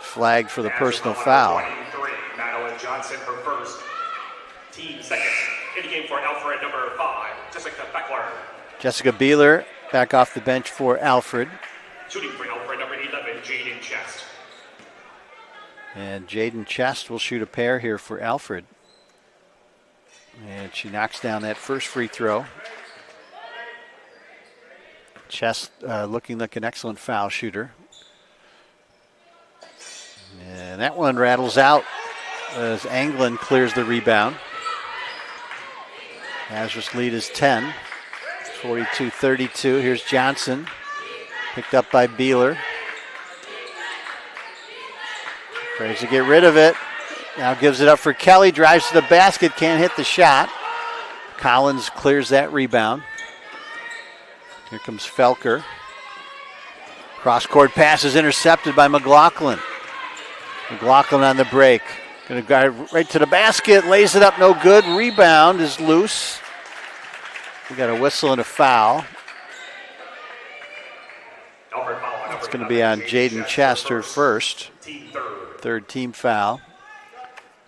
flagged for the personal foul. 23, Madeline Johnson, her first. Team second. In the game for Alfred, number 5, Jessica Beckler. Jessica Beeler back off the bench for Alfred. Shooting for Alfred, number 11, Jaden Chest. And Jaden Chest will shoot a pair here for Alfred. And she knocks down that first free throw. Chest looking like an excellent foul shooter. And that one rattles out as Anglin clears the rebound. Nazareth's lead is 10. 42-32. Here's Johnson. Picked up by Beeler. Tries to get rid of it. Now gives it up for Kelly. Drives to the basket. Can't hit the shot. Collins clears that rebound. Here comes Felker. Cross-court pass is intercepted by McLaughlin. McLaughlin on the break. Going to go right to the basket. Lays it up, no good. Rebound is loose. We got a whistle and a foul. It's going to be on Jaden Chester first. Third team foul.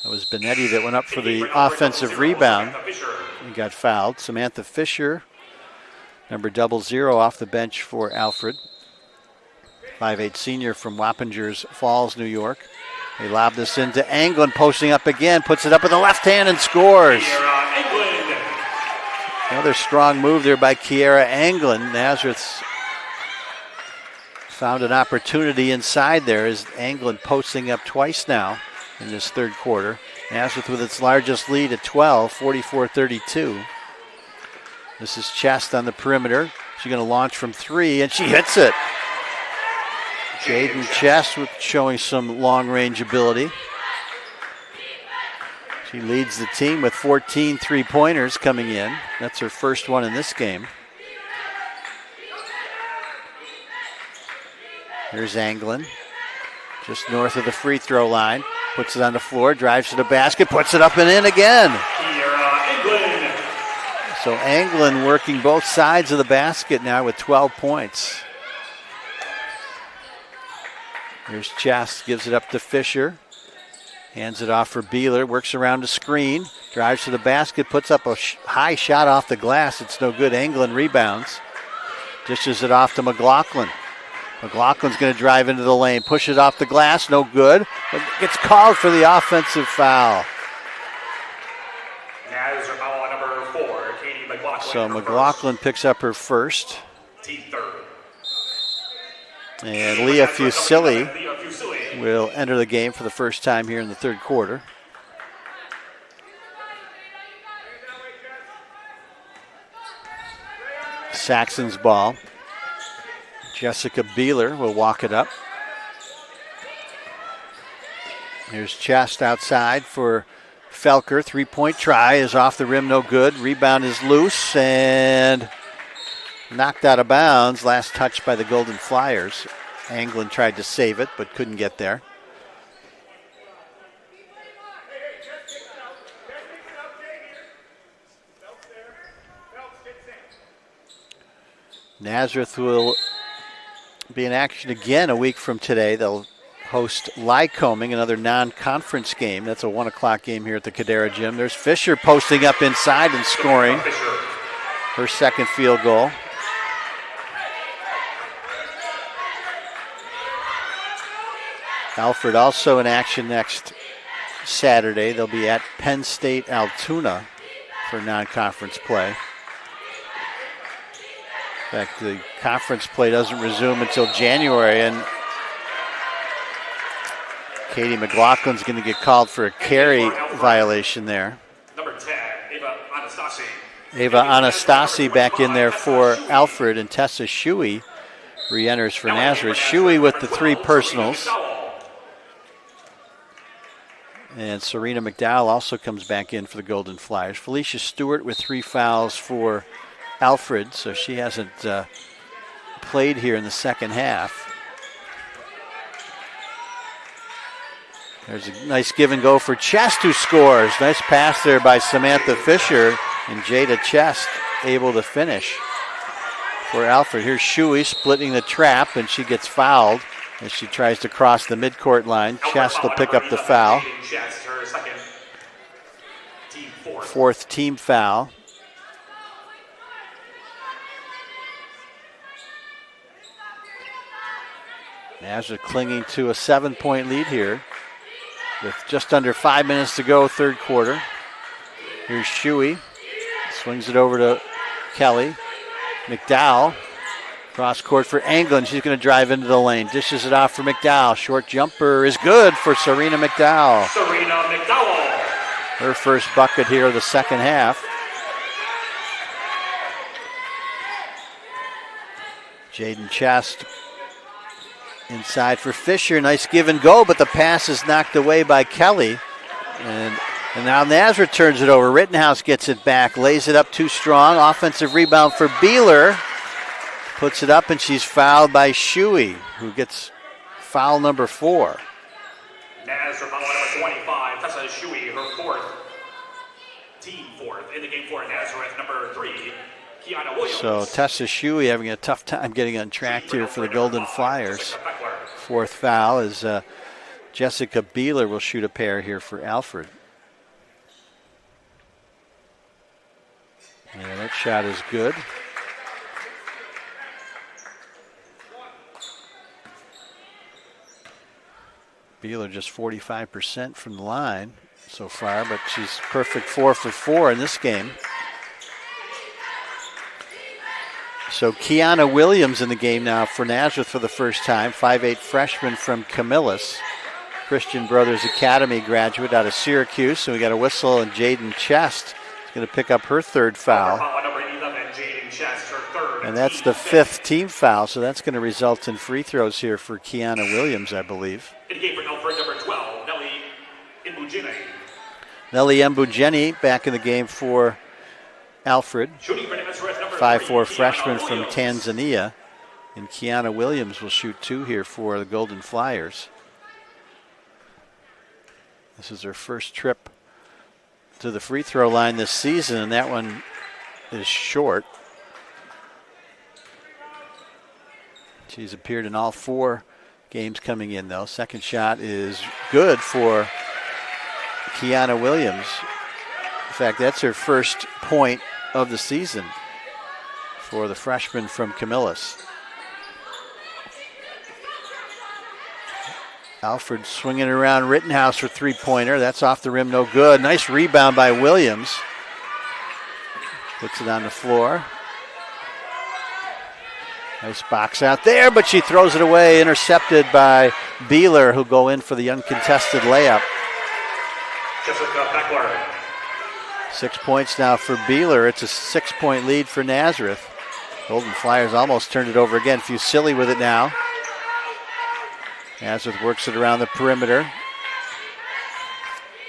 That was Benetti that went up for the offensive rebound. He got fouled. Samantha Fisher, number 00 off the bench for Alfred. 5'8" senior from Wappingers Falls, New York. They lob this into Anglin, posting up again, puts it up with the left hand and scores. Another strong move there by Kiera Anglin. Nazareth's found an opportunity inside there as Anglin posting up twice now in this third quarter. Nazareth with its largest lead at 12, 44-32. This is Chest on the perimeter. She's going to launch from 3, and she hits it. Jaden Chest showing some long-range ability. She leads the team with 14 three-pointers coming in. That's her first one in this game. Here's Anglin, just north of the free throw line. Puts it on the floor, drives to the basket, puts it up and in again. So Anglin working both sides of the basket now with 12 points. Here's Chest, gives it up to Fisher. Hands it off for Beeler, works around the screen, drives to the basket, puts up a high shot off the glass. It's no good. Anglin rebounds. Dishes it off to McLaughlin. McLaughlin's going to drive into the lane, push it off the glass, no good. But gets called for the offensive foul. Nazareth foul number 4, Katie McLaughlin. So McLaughlin picks up her first. Team third. And Leah Fusilli will enter the game for the first time here in the third quarter. Saxon's ball. Jessica Beeler will walk it up. Here's Chest outside for Felker. Three-point try is off the rim, no good. Rebound is loose and knocked out of bounds. Last touch by the Golden Flyers. Anglin tried to save it, but couldn't get there. Nazareth will be in action again a week from today. They'll host Lycoming, another non-conference game. That's a 1 o'clock game here at the Cadera Gym. There's Fisher posting up inside and scoring her second field goal. Alfred also in action next Saturday. They'll be at Penn State Altoona for non-conference play. In fact, the conference play doesn't resume until January, and Katie McLaughlin's going to get called for a carry violation there. Number 10, Ava Anastasi. Ava Anastasi back in there for Alfred, and Tessa Shuey re-enters for Nazareth. Shuey with the 3 personals. And Serena McDowell also comes back in for the Golden Flyers. Felicia Stewart with 3 fouls for Alfred, so she hasn't played here in the second half. There's a nice give and go for Chest, who scores. Nice pass there by Samantha Fisher, and Jada Chest able to finish for Alfred. Here's Shuey splitting the trap, and she gets fouled as she tries to cross the midcourt line. Chest will pick up the foul. Fourth team foul. Nazareth clinging to a 7-point lead here with just under 5 minutes to go, third quarter. Here's Shuey. Swings it over to Kelly. McDowell. Cross court for Anglin. She's going to drive into the lane. Dishes it off for McDowell. Short jumper is good for Serena McDowell. Serena McDowell. Her first bucket here of the second half. Jaden Chest inside for Fisher. Nice give and go, but the pass is knocked away by Kelly. And now Nazareth turns it over. Rittenhouse gets it back, lays it up too strong. Offensive rebound for Beeler. Puts it up, and she's fouled by Shuey, who gets foul number 4. Nazareth foul number 25. Tessa Shuey, her 4th. Team 4th in the game for Nazareth. Number 3, Kiana Williams. So Tessa Shuey having a tough time getting on track here for the Golden Flyers. 4th foul is Jessica Beeler will shoot a pair here for Alfred. Yeah, that shot is good. Beeler just 45% from the line so far, but she's perfect 4 for 4 in this game. So Kiana Williams in the game now for Nazareth for the first time, 5'8" freshman from Camillus. Christian Brothers Academy graduate out of Syracuse. So we got a whistle, and Jaden Chest is going to pick up her 3rd foul. Number 11, Jaden Chest, her 3rd. And that's the 5th team foul, so that's going to result in free throws here for Kiana Williams, I believe. In the game for Alfred, number 12, Nelly Mbujene. Nelly Mbujene back in the game for Alfred. 5'4" freshman from Tanzania. And Kiana Williams will shoot 2 here for the Golden Flyers. This is her first trip to the free throw line this season, and that one is short. She's appeared in all 4 games coming in, though. Second shot is good for Kiana Williams. In fact, that's her first point of the season for the freshman from Camillus. Alfred swinging around Rittenhouse for 3-pointer. That's off the rim, no good. Nice rebound by Williams. Puts it on the floor. Nice box out there, but she throws it away, intercepted by Beeler, who'll go in for the uncontested layup. Jessica Beckler. 6 points now for Beeler. It's a 6-point lead for Nazareth. Golden Flyers almost turned it over again. Fusilli with it now. Nazareth works it around the perimeter.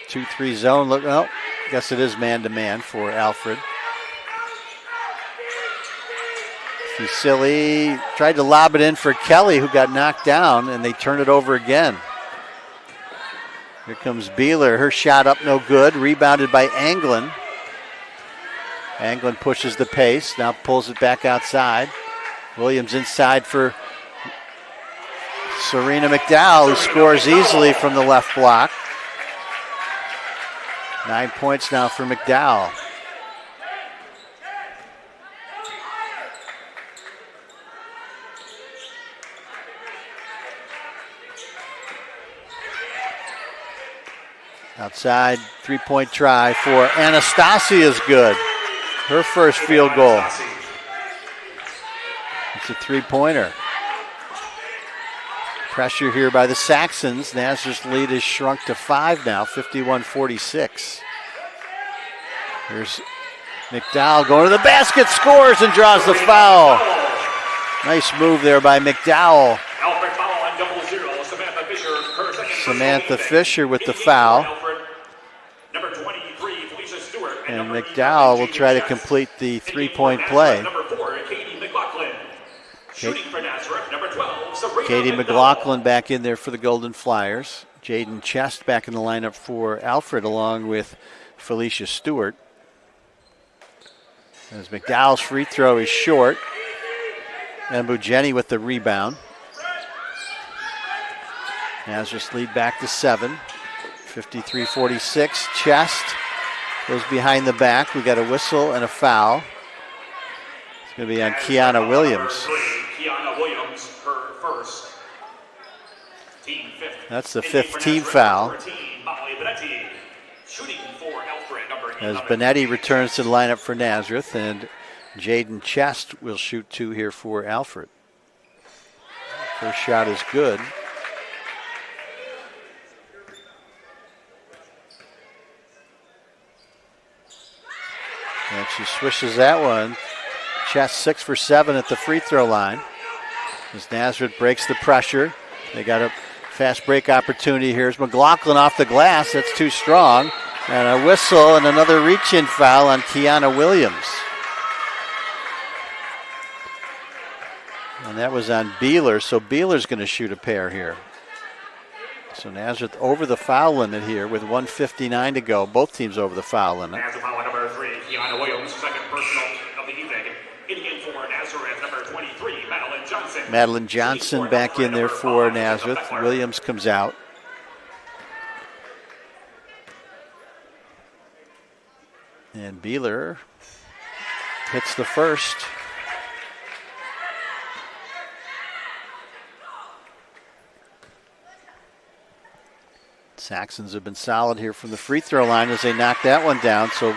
2-3 zone. Look, oh, guess it is man-to-man for Alfred. Fusilli tried to lob it in for Kelly, who got knocked down, and they turn it over again. Here comes Beeler. Her shot up, no good. Rebounded by Anglin. Anglin pushes the pace, now pulls it back outside. Williams inside for Serena McDowell, who scores easily from the left block. 9 points now for McDowell. Outside, three-point try for Anastasi is good. Her first field goal. It's a three-pointer. Pressure here by the Saxons. Nazareth's lead is shrunk to 5 now, 51-46. Here's McDowell going to the basket, scores and draws the foul. Nice move there by McDowell. Samantha Fisher with the foul. And McDowell will try to complete the three-point play. Katie McLaughlin back in there for the Golden Flyers. Jaden Chest back in the lineup for Alfred along with Felicia Stewart. As McDowell's free throw is short. And Bujeni with the rebound. Nazareth lead back to 7. 53-46. Chest goes behind the back. We got a whistle and a foul. It's going to be on Kiana Williams. Kiana Williams, her first. Team fifth. That's the 5th team foul. As Benetti returns to the lineup for Nazareth, and Jaden Chest will shoot 2 here for Alfred. First shot is good. And she swishes that one. Chest 6 for 7 at the free throw line. As Nazareth breaks the pressure. They got a fast break opportunity. Here's McLaughlin off the glass. That's too strong. And a whistle and another reach-in foul on Kiana Williams. And that was on Beeler, so Beeler's going to shoot a pair here. So Nazareth over the foul limit here with 1:59 to go. Both teams over the foul limit. Nazareth foul number 3, Kiana Williams, second personal of the evening. In for Nazareth, number 23, Madeline Johnson. Madeline Johnson back in there for Nazareth. Williams comes out. And Beeler hits the first. Saxons have been solid here from the free throw line as they knock that one down. So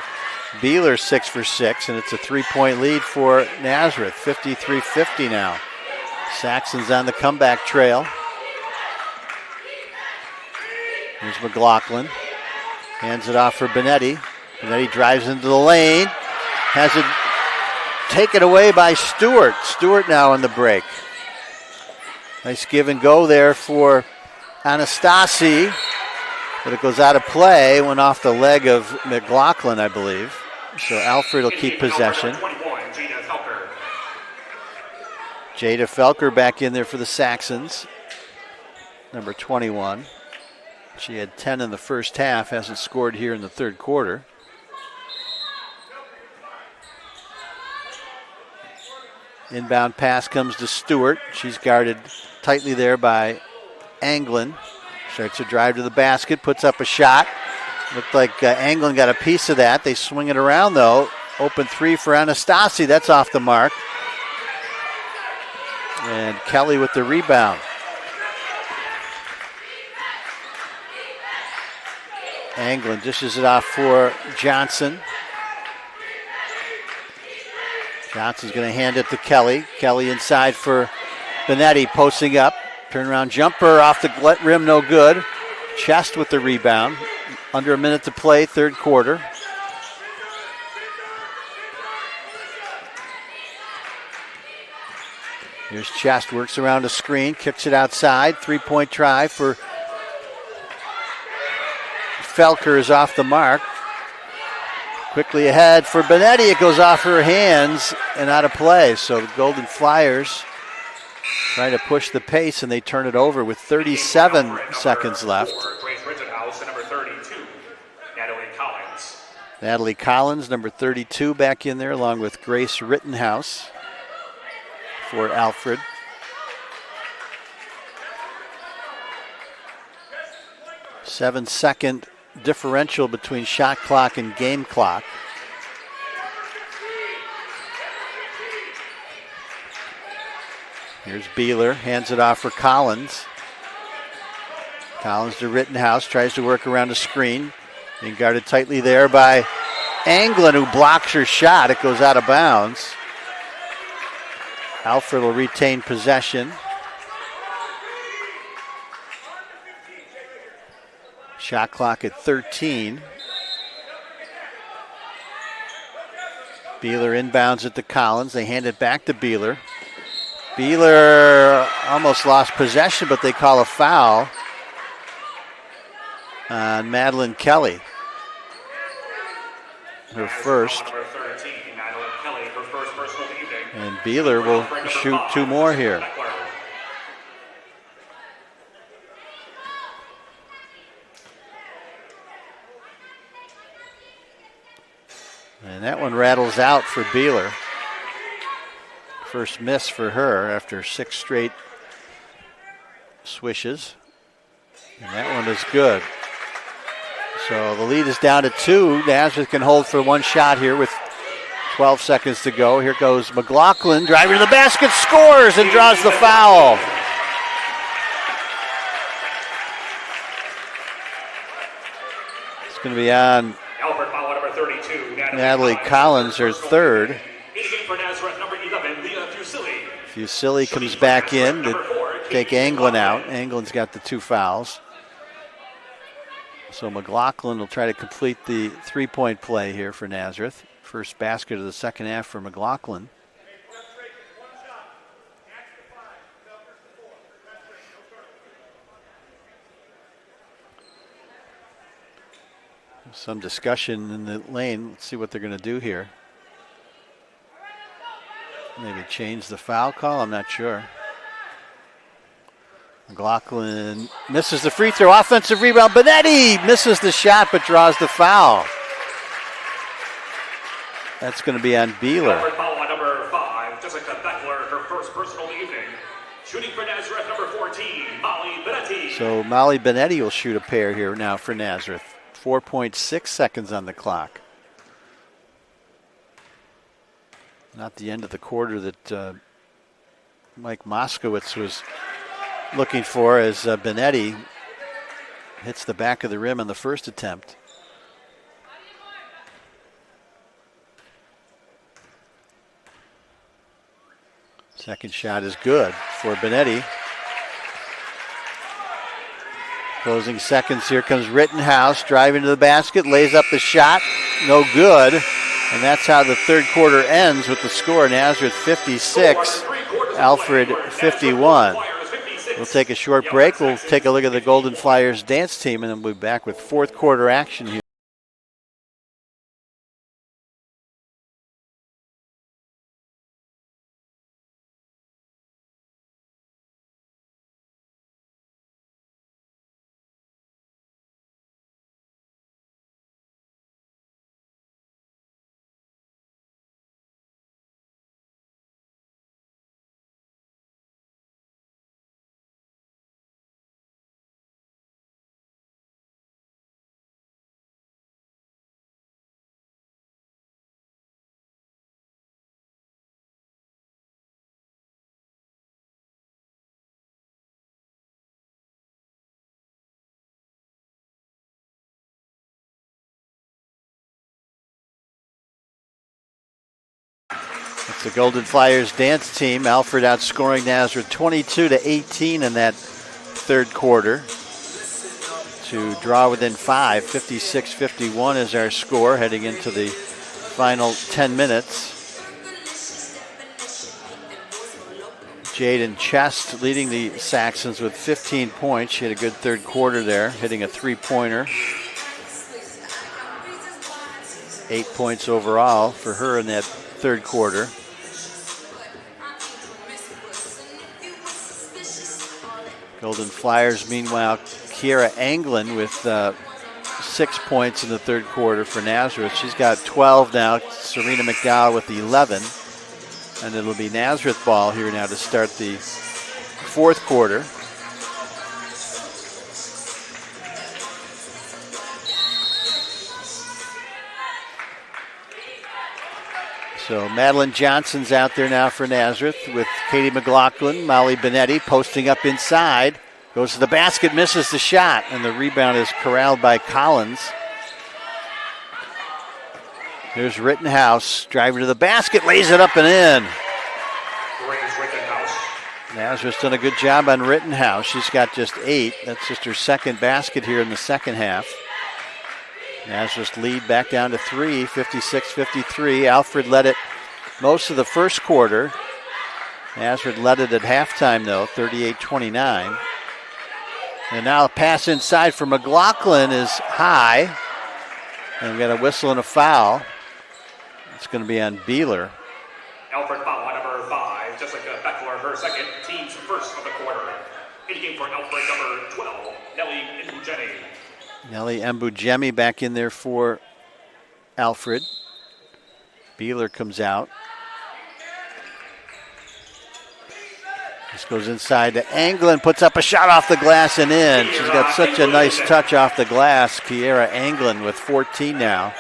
Beeler 6 for 6, and it's a 3-point lead for Nazareth. 53-50 now. Saxons on the comeback trail. Here's McLaughlin. Hands it off for Benetti. Benetti drives into the lane. Has it taken away by Stewart. Stewart now on the break. Nice give and go there for Anastasi. But it goes out of play, went off the leg of McLaughlin, I believe. So Alfred will keep possession. Jada Felker back in there for the Saxons. Number 21. She had 10 in the first half, hasn't scored here in the third quarter. Inbound pass comes to Stewart. She's guarded tightly there by Anglin. Starts to drive to the basket, puts up a shot. Looked like Anglin got a piece of that. They swing it around, though. Open 3 for Anastasi. That's off the mark. And Kelly with the rebound. Anglin dishes it off for Johnson. Johnson's going to hand it to Kelly. Kelly inside for Benetti, posting up. Turnaround jumper off the rim, no good. Chest with the rebound. Under a minute to play, third quarter. Here's Chest, works around a screen, kicks it outside. 3-point try for Felker is off the mark. Quickly ahead for Benetti. It goes off her hands and out of play. So the Golden Flyers trying to push the pace, and they turn it over with 37 seconds left. Natalie Collins, number 32, back in there, along with Grace Rittenhouse for Alfred. 7-second differential between shot clock and game clock. Here's Beeler, hands it off for Collins. Collins to Rittenhouse, tries to work around the screen. Being guarded tightly there by Anglin, who blocks her shot. It goes out of bounds. Alfred will retain possession. Shot clock at 13. Beeler inbounds it to Collins. They hand it back to Beeler. Beeler almost lost possession, but they call a foul on Madeline Kelly. Her first. And Beeler will shoot 2 more here. And that one rattles out for Beeler. First miss for her after 6 straight swishes. And that one is good. So the lead is down to 2. Nazareth can hold for 1 shot here with 12 seconds to go. Here goes McLaughlin, driving to the basket, scores and draws the foul. It's going to be on Natalie Collins, her third. Fusili comes back in to take Anglin out. Anglin's got the 2 fouls. So McLaughlin will try to complete the 3-point play here for Nazareth. First basket of the second half for McLaughlin. Some discussion in the lane. Let's see what they're going to do here. Maybe change the foul call. I'm not sure. McLaughlin misses the free throw. Offensive rebound. Benetti misses the shot but draws the foul. That's going to be on Beeler. Foul on number 5, Jessica Beckler, her first personal of the evening. Shooting for Nazareth, number 14, Molly Benetti. So Molly Benetti will shoot a pair here now for Nazareth. 4.6 seconds on the clock. Not the end of the quarter that Mike Moskowitz was looking for as Benetti hits the back of the rim on the first attempt. Second shot is good for Benetti. Closing seconds, here comes Rittenhouse, driving to the basket, lays up the shot, no good. And that's how the third quarter ends with the score, Nazareth 56, Alfred 51. We'll take a short break. We'll take a look at the Golden Flyers dance team, and then we'll be back with fourth quarter action here. It's the Golden Flyers dance team. Alfred outscoring Nazareth 22-18 in that third quarter to draw within 5. 56-51 is our score heading into the final 10 minutes. Jaden Chest leading the Saxons with 15 points. She had a good third quarter there, hitting a 3-pointer. 8 points overall for her in that third quarter. Golden Flyers, meanwhile, Kiera Anglin with 6 points in the third quarter for Nazareth. She's got 12 now. Serena McDowell with 11. And it'll be Nazareth ball here now to start the fourth quarter. So Madeline Johnson's out there now for Nazareth with Katie McLaughlin. Molly Benetti posting up inside. Goes to the basket, misses the shot, and the rebound is corralled by Collins. Here's Rittenhouse driving to the basket, lays it up and in. Nazareth's done a good job on Rittenhouse. She's got just 8. That's just her second basket here in the second half. Nazareth's lead back down to 3, 56-53. Alfred led it most of the first quarter. Nazareth led it at halftime, though, 38-29. And now a pass inside for McLaughlin is high. And we've got a whistle and a foul. It's going to be on Beeler. Alfred foul on number 5. Jessica Beckler, her second, team's first of the quarter. In game for Alfred, number 12, Nelly Mbujeni. Nelly Mbujemi back in there for Alfred. Beeler comes out. This goes inside to Anglin, puts up a shot off the glass and in. She's got such a nice touch off the glass. Kiera Anglin with 14 now.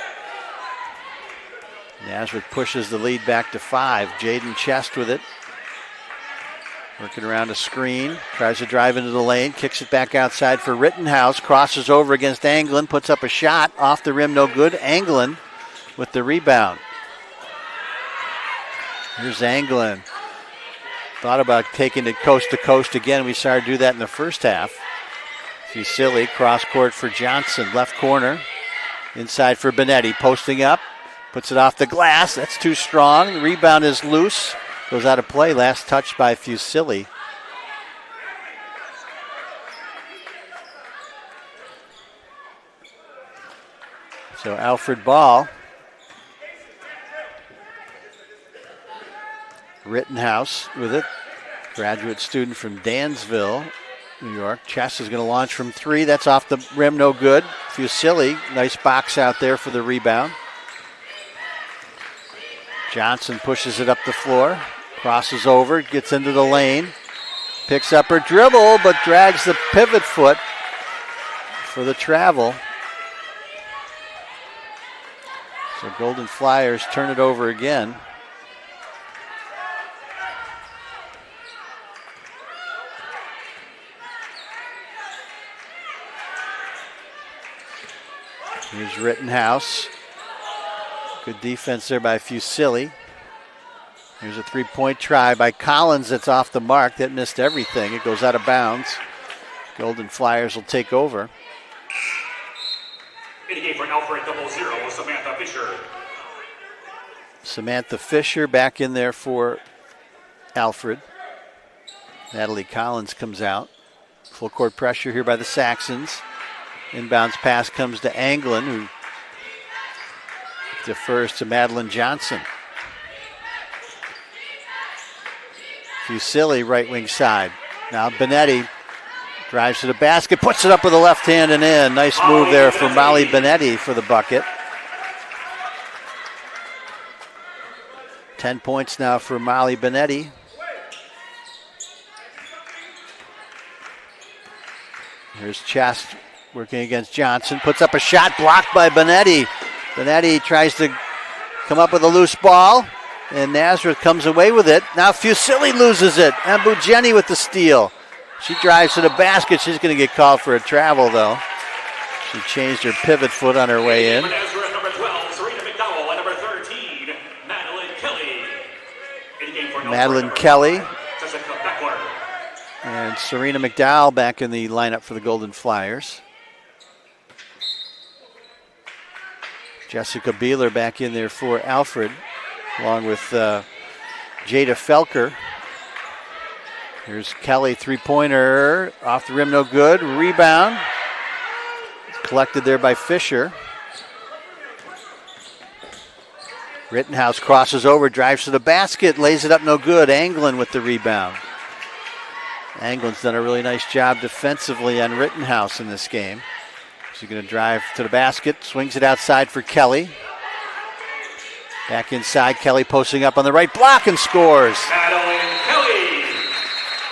Nazareth pushes the lead back to 5. Jaden Chest with it. Working around a screen, tries to drive into the lane, kicks it back outside for Rittenhouse, crosses over against Anglin, puts up a shot, off the rim, no good. Anglin with the rebound. Here's Anglin. Thought about taking it coast to coast again. We saw her do that in the first half. Fusilli, cross court for Johnson, left corner. Inside for Benetti, posting up, puts it off the glass. That's too strong. The rebound is loose. Goes out of play. Last touch by Fusilli. So Alfred Ball. Rittenhouse with it. Graduate student from Dansville, New York. Chess is going to launch from 3. That's off the rim, no good. Fusilli, nice box out there for the rebound. Johnson pushes it up the floor. Crosses over, gets into the lane. Picks up her dribble, but drags the pivot foot for the travel. So Golden Flyers turn it over again. Here's Rittenhouse. Good defense there by Fusilli. Here's a three-point try by Collins that's off the mark. That missed everything. It goes out of bounds. Golden Flyers will take over. In the game for Alfred 00, Samantha Fisher. Samantha Fisher back in there for Alfred. Natalie Collins comes out. Full court pressure here by the Saxons. Inbounds pass comes to Anglin, who defers to Madeline Johnson. Fusilli, right wing side. Now Benetti drives to the basket, puts it up with the left hand and in. Nice move there for Molly Benetti for the bucket. 10 points now for Molly Benetti. Here's Chest working against Johnson, puts up a shot blocked by Benetti. Benetti tries to come up with a loose ball, and Nazareth comes away with it. Now Fusilli loses it. Mbujeni with the steal. She drives to the basket. She's going to get called for a travel, though. She changed her pivot foot on her way in. Nazareth, number 12, Serena McDowell, and number 13, Madeline Kelly. In game for Madeline Kelly. Jessica Beckler. And Serena McDowell back in the lineup for the Golden Flyers. Jessica Beeler back in there for Alfred, along with Jada Felker. Here's Kelly, three-pointer, off the rim, no good. Rebound, collected there by Fisher. Rittenhouse crosses over, drives to the basket, lays it up, no good. Anglin with the rebound. Anglin's done a really nice job defensively on Rittenhouse in this game. She's going to drive to the basket, swings it outside for Kelly. Back inside, Kelly posting up on the right block and scores. Madeline Kelly.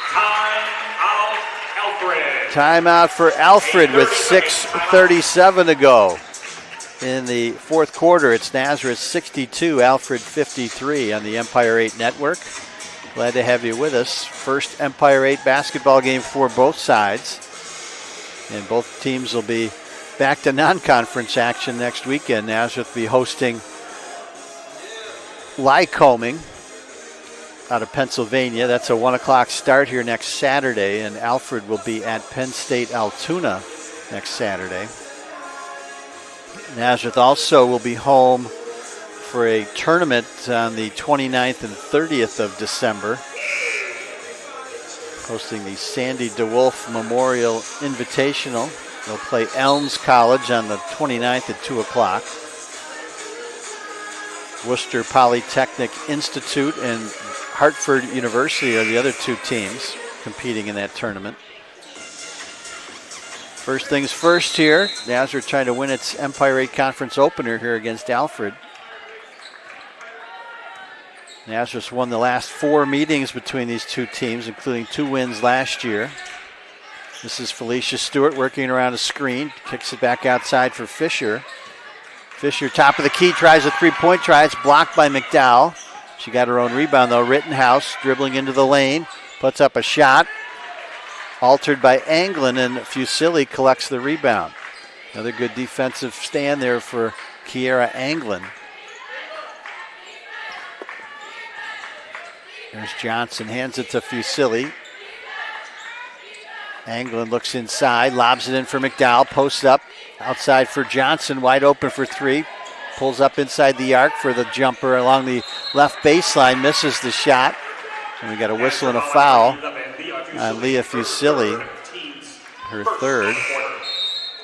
Timeout, Alfred. Timeout for Alfred with 6:37 to go. In the fourth quarter, it's Nazareth 62, Alfred 53 on the Empire 8 Network. Glad to have you with us. First Empire 8 basketball game for both sides. And both teams will be back to non-conference action next weekend. Nazareth will be hosting Lycoming out of Pennsylvania. That's a 1 o'clock start here next Saturday. And Alfred will be at Penn State Altoona next Saturday. Nazareth also will be home for a tournament on the 29th and 30th of December, hosting the Sandy DeWolf Memorial Invitational. They'll play Elms College on the 29th at 2 o'clock. Worcester Polytechnic Institute and Hartford University are the other two teams competing in that tournament. First things first here, Nazareth trying to win its Empire 8 Conference opener here against Alfred. Nazareth won the last 4 meetings between these two teams, including 2 wins last year. This is Felicia Stewart working around a screen, kicks it back outside for Fisher. Fisher, top of the key, tries a three-point try. It's blocked by McDowell. She got her own rebound, though. Rittenhouse dribbling into the lane, puts up a shot. Altered by Anglin, and Fusilli collects the rebound. Another good defensive stand there for Kiera Anglin. There's Johnson, hands it to Fusilli. Anglin looks inside, lobs it in for McDowell, posts up outside for Johnson, wide open for 3. Pulls up inside the arc for the jumper along the left baseline, misses the shot. And we got a whistle and a foul on Leah Fusilli, her third.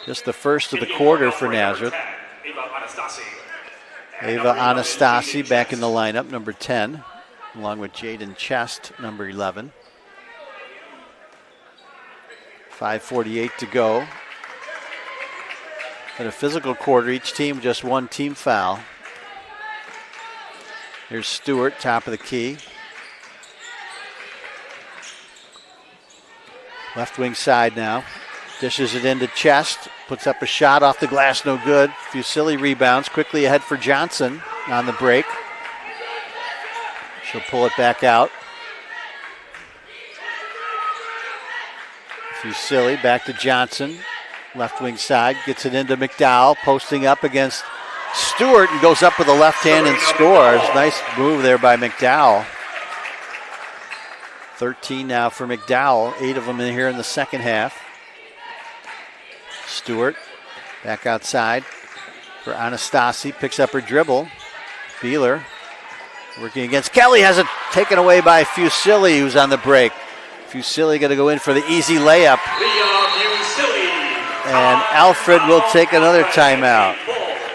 Just the first of the quarter for Nazareth. Ava Anastasi back in the lineup, number 10, along with Jaden Chest, number 11. 5:48 to go. In a physical quarter, each team just 1 team foul. Here's Stewart, top of the key. Left wing side now. Dishes it into Chest. Puts up a shot off the glass, no good. Fusilli rebounds. Quickly ahead for Johnson on the break. She'll pull it back out. Fusilli back to Johnson. Left wing side. Gets it into McDowell. Posting up against Stewart and goes up with the left hand and scores. Nice move there by McDowell. 13 now for McDowell, 8 of them in here in the second half. Stewart back outside for Anastasi, picks up her dribble. Beeler working against Kelly, has it taken away by Fusilli, who's on the break. Fusilli going to go in for the easy layup. And Alfred will take another timeout.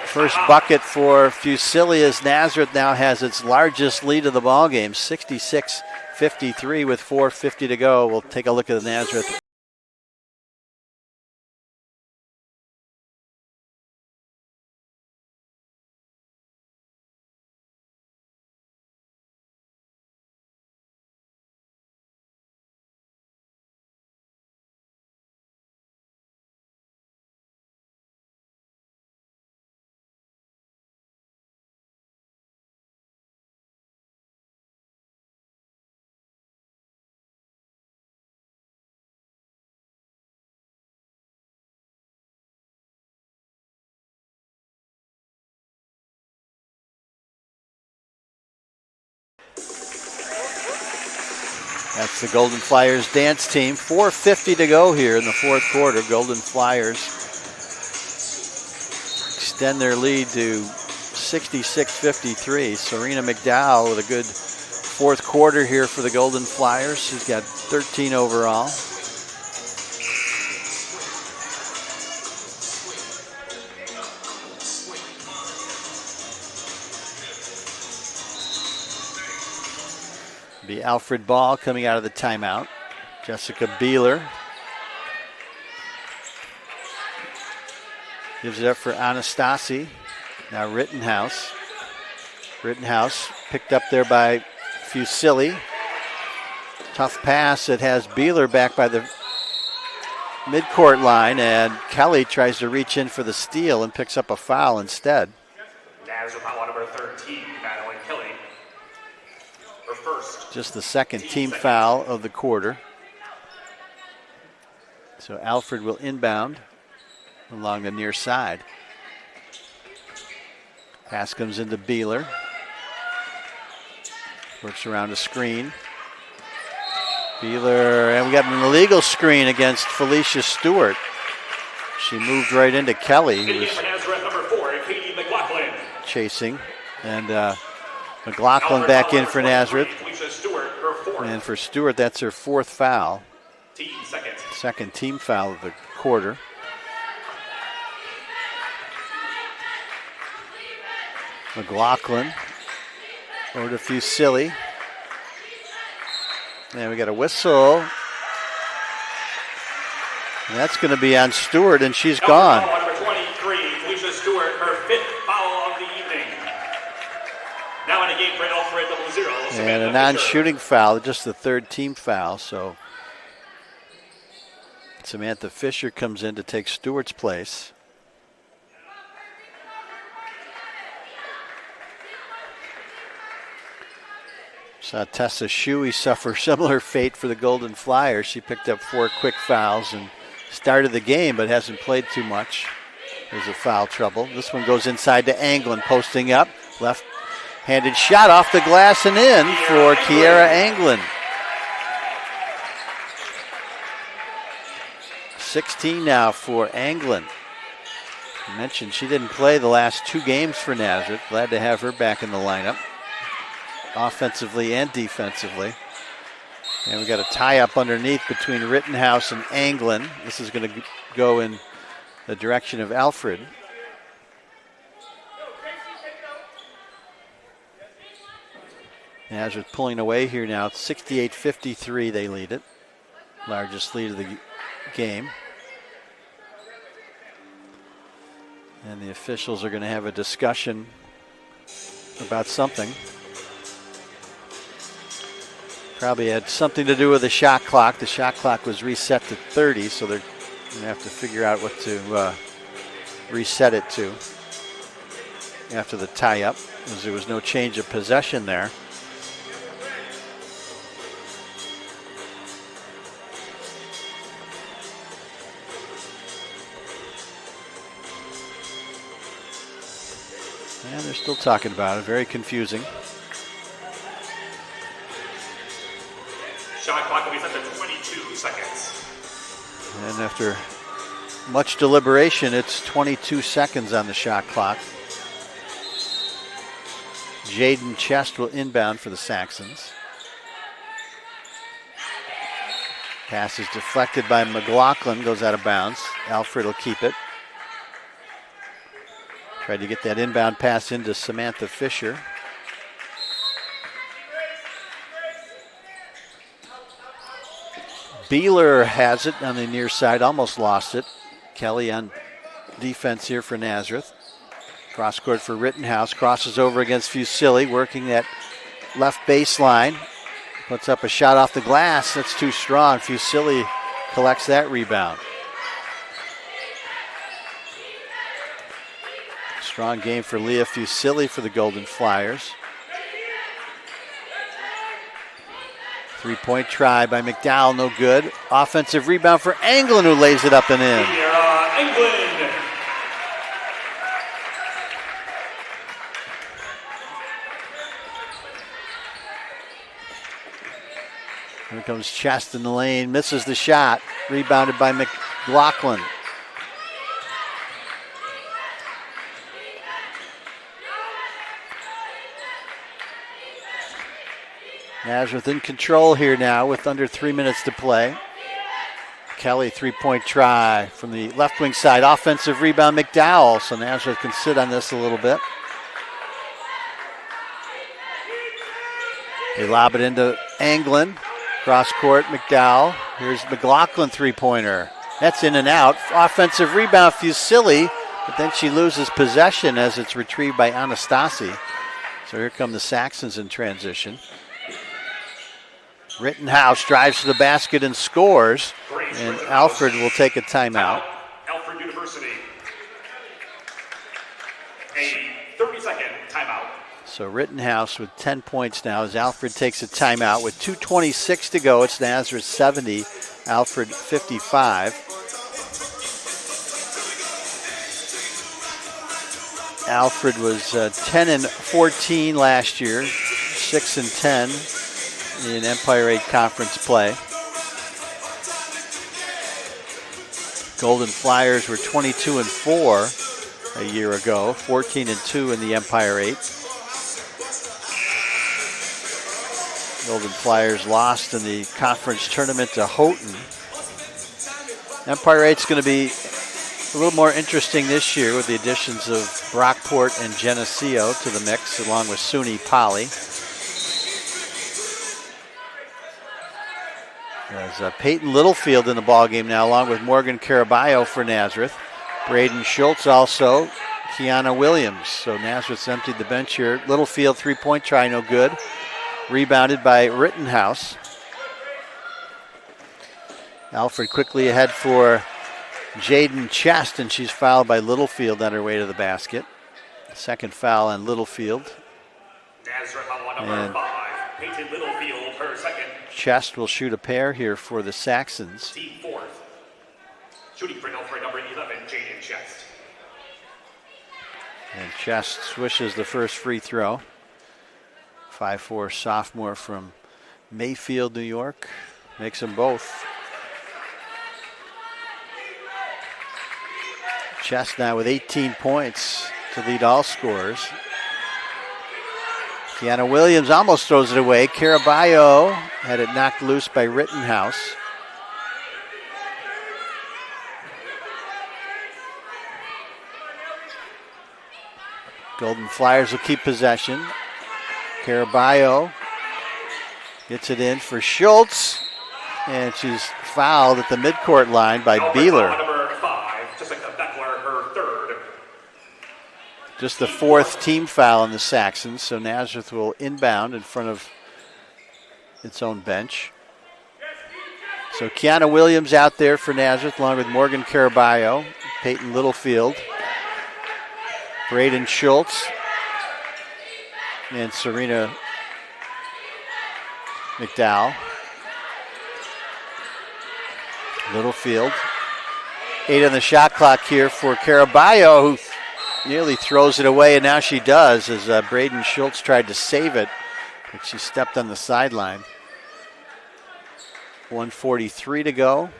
First bucket for Fusilli as Nazareth now has its largest lead of the ball game, 66-53 with 4:50 to go. We'll take a look at the Nazareth. That's the Golden Flyers dance team. 4:50 to go here in the fourth quarter. Golden Flyers extend their lead to 66-53. Serena McDowell with a good fourth quarter here for the Golden Flyers. She's got 13 overall. Be Alfred Ball coming out of the timeout. Jessica Beeler gives it up for Anastasi. Now Rittenhouse. Rittenhouse picked up there by Fusilli. Tough pass. It has Beeler back by the midcourt line, and Kelly tries to reach in for the steal and picks up a foul instead. Nazareth foul on number 13, Madeline Kelly. Her first. Just the second team foul of the quarter. So Alfred will inbound along the near side. Pass comes into Beeler. Works around a screen. Beeler, and we got an illegal screen against Felicia Stewart. She moved right into Kelly, who was number 4, Katie McLaughlin. chasing. And McLaughlin back in for Nazareth. Stewart, her fourth. And for Stewart, that's her fourth foul. Team second. Second team foul of the quarter. McLaughlin over to Fusilli. And we got a whistle. And that's going to be on Stewart, and she's gone. Number 23, Felicia Stewart, her fifth foul of the evening. Now in a game for Alfred 0-0. And a non-shooting foul, just the third team foul. So Samantha Fisher comes in to take Stewart's place. Saw Tessa Shuey suffer similar fate for the Golden Flyers. She picked up 4 quick fouls and started the game, but hasn't played too much. There's a foul trouble. This one goes inside to Anglin, posting up. Left-handed shot off the glass and in for Kiera Anglin. 16 now for Anglin. I mentioned she didn't play the last 2 games for Nazareth. Glad to have her back in the lineup, offensively and defensively. And we got a tie-up underneath between Rittenhouse and Anglin. This is going to go in the direction of Alfred. Nazareth pulling away here now. It's 68-53, they lead it. Largest lead of the game. And the officials are going to have a discussion about something. Probably had something to do with the shot clock. The shot clock was reset to 30, so they're going to have to figure out what to reset it to after the tie-up, as there was no change of possession there. And they're still talking about it. Very confusing. Shot clock will be set to 22 seconds. And after much deliberation, it's 22 seconds on the shot clock. Jaden Chest will inbound for the Saxons. Pass is deflected by McLaughlin, goes out of bounds. Alfred will keep it. Tried to get that inbound pass into Samantha Fisher. Beeler has it on the near side, almost lost it. Kelly on defense here for Nazareth. Cross court for Rittenhouse, crosses over against Fusilli, working that left baseline. Puts up a shot off the glass, that's too strong. Fusilli collects that rebound. Strong game for Leah Fusilli for the Golden Flyers. 3-point try by McDowell, no good. Offensive rebound for Anglin, who lays it up and in. Anglin. Here comes Chest in the lane, misses the shot. Rebounded by McLaughlin. Nazareth in control here now with under 3 minutes to play. Kelly, 3-point try from the left wing side. Offensive rebound, McDowell. So Nazareth can sit on this a little bit. They lob it into Anglin. Cross court, McDowell. Here's McLaughlin, 3-pointer. That's in and out. Offensive rebound, Fusilli. But then she loses possession as it's retrieved by Anastasi. So here come the Saxons in transition. Rittenhouse drives to the basket and scores. And Alfred will take a timeout. Alfred University. A 30-second timeout. So Rittenhouse with 10 points now as Alfred takes a timeout with 2:26 to go. It's Nazareth 70, Alfred 55. Alfred was 10-14 last year, 6-10 in Empire 8 conference play. Golden Flyers were 22-4 a year ago, 14-2 in the Empire 8. Golden Flyers lost in the conference tournament to Houghton. Empire 8's going to be a little more interesting this year with the additions of Brockport and Geneseo to the mix, along with SUNY Poly. There's Peyton Littlefield in the ballgame now, along with Morgan Caraballo for Nazareth. Braden Schultz also, Kiana Williams. So Nazareth's emptied the bench here. Littlefield, three-point try, no good. Rebounded by Rittenhouse. Alfred quickly ahead for Jaden Chest, and she's fouled by Littlefield on her way to the basket. Second foul on Littlefield. Nazareth on number 5. Peyton Littlefield, her second. Chest will shoot a pair here for the Saxons. Team fourth. Shooting for Alfred, number 11, Jaden Chest. And Chest swishes the first free throw. 5'4" sophomore from Mayfield, New York. Makes them both. Chest now with 18 points to lead all scorers. Kiana Williams almost throws it away. Caraballo had it knocked loose by Rittenhouse. Golden Flyers will keep possession. Caraballo gets it in for Schultz, and she's fouled at the midcourt line by Beeler. Number 5, Jessica Beckler, her third. Just the fourth team foul on the Saxons, so Nazareth will inbound in front of its own bench. So Kiana Williams out there for Nazareth, along with Morgan Caraballo, Peyton Littlefield, Braden Schultz, and Serena McDowell. Littlefield. 8 on the shot clock here for Caraballo, who nearly throws it away, and now she does as Braden Schultz tried to save it, but she stepped on the sideline. 1:43 to go.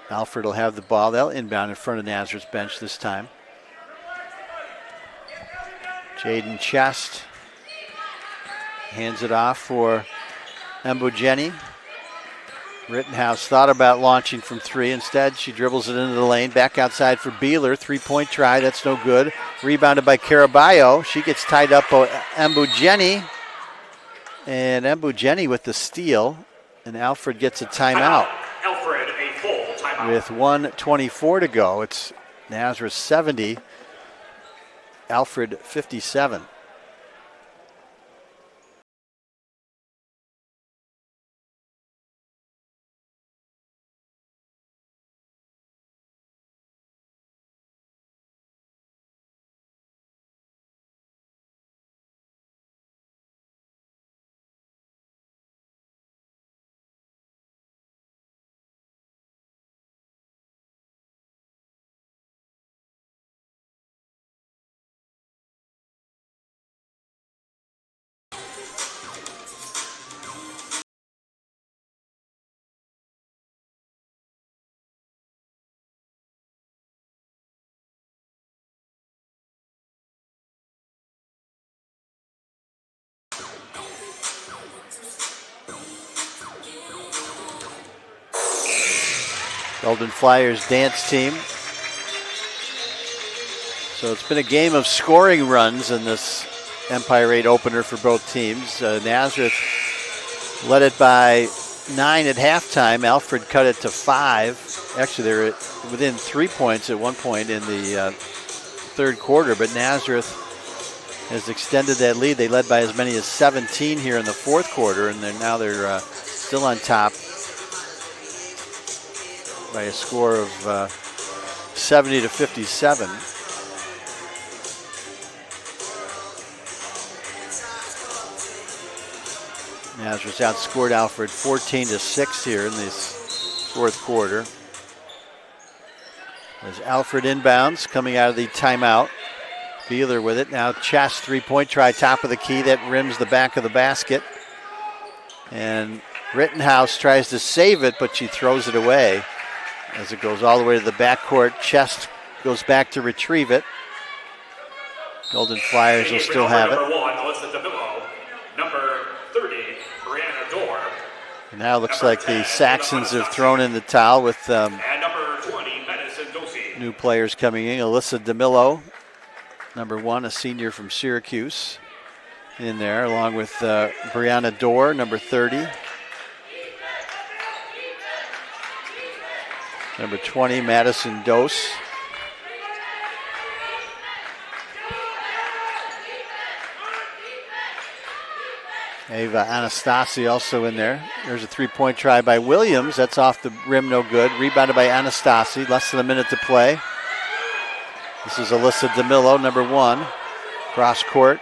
Alfred will have the ball. They'll inbound in front of Nazareth's bench this time. Jaden Chest hands it off for Mbujeni. Rittenhouse thought about launching from three. Instead, she dribbles it into the lane. Back outside for Beeler. Three-point try. That's no good. Rebounded by Caraballo. She gets tied up by Mbujeni. And Mbujeni with the steal. And Alfred gets a timeout. Alfred, a full timeout. With 1:24 to go. It's Nazareth 70. Alfred 57. Golden Flyers dance team. So it's been a game of scoring runs in this Empire 8 opener for both teams. Nazareth led it by 9 at halftime. Alfred cut it to 5. Actually, they were within 3 points at one point in the third quarter, but Nazareth has extended that lead. They led by as many as 17 here in the fourth quarter, and now they're still on top by a score of 70-57. Nazareth outscored Alfred 14-6 here in this fourth quarter. As Alfred inbounds coming out of the timeout. Beeler with it. Now Chess, three-point try, top of the key. That rims the back of the basket. And Rittenhouse tries to save it, but she throws it away as it goes all the way to the backcourt. Chess goes back to retrieve it. Golden Flyers will still have it. Number 1, Alyssa DeMillo. Number 30, Brianna Dorr. And now it looks like the Saxons have thrown in the towel with and number 20, Madison Dosey. new players coming in. Alyssa DeMillo, number 1, a senior from Syracuse, in there, along with Brianna Dorr, number 30. Number 20, Madison Dose. Ava Anastasi also in there. There's a three-point try by Williams. That's off the rim, no good. Rebounded by Anastasi. Less than a minute to play. This is Alyssa DeMillo, number 1. Cross court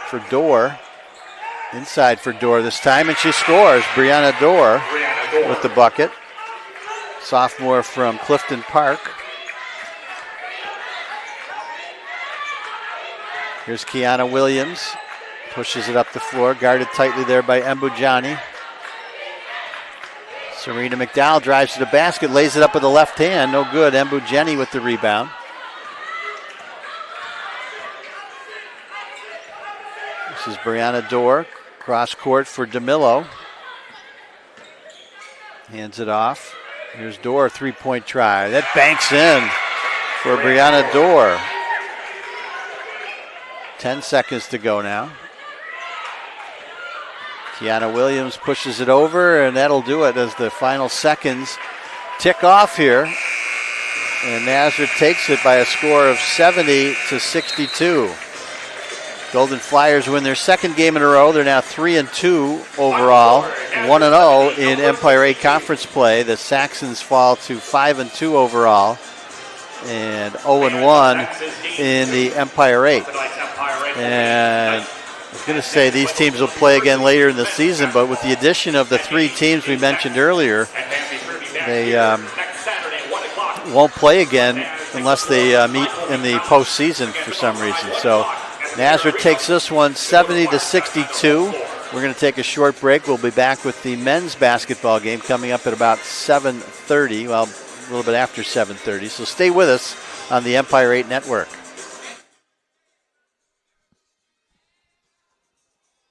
for Dorr. Inside for Dorr this time, and she scores. Brianna Dorr with the bucket. Sophomore from Clifton Park. Here's Kiana Williams. Pushes it up the floor, guarded tightly there by Mbujani. Serena McDowell drives to the basket, lays it up with the left hand. No good. Mbujani with the rebound. This is Brianna Dorr. Cross court for DeMillo. Hands it off. Here's Dorr, three-point try. That banks in for Brianna Dorr. 10 seconds to go now. Kiana Williams pushes it over, and that'll do it as the final seconds tick off here. And Nazareth takes it by a score of 70-62. Golden Flyers win their second game in a row. They're now 3-2 overall, 1-0 in Empire 8 conference play. The Saxons fall to 5-2 overall and 0-1 in the Empire 8. And I was going to say these teams will play again later in the season, but with the addition of the 3 teams we mentioned earlier, they won't play again unless they meet in the postseason for some reason. So Nazareth takes this one 70-62. We're going to take a short break. We'll be back with the men's basketball game coming up at about 7:30, well, a little bit after 7:30. So stay with us on the Empire 8 Network.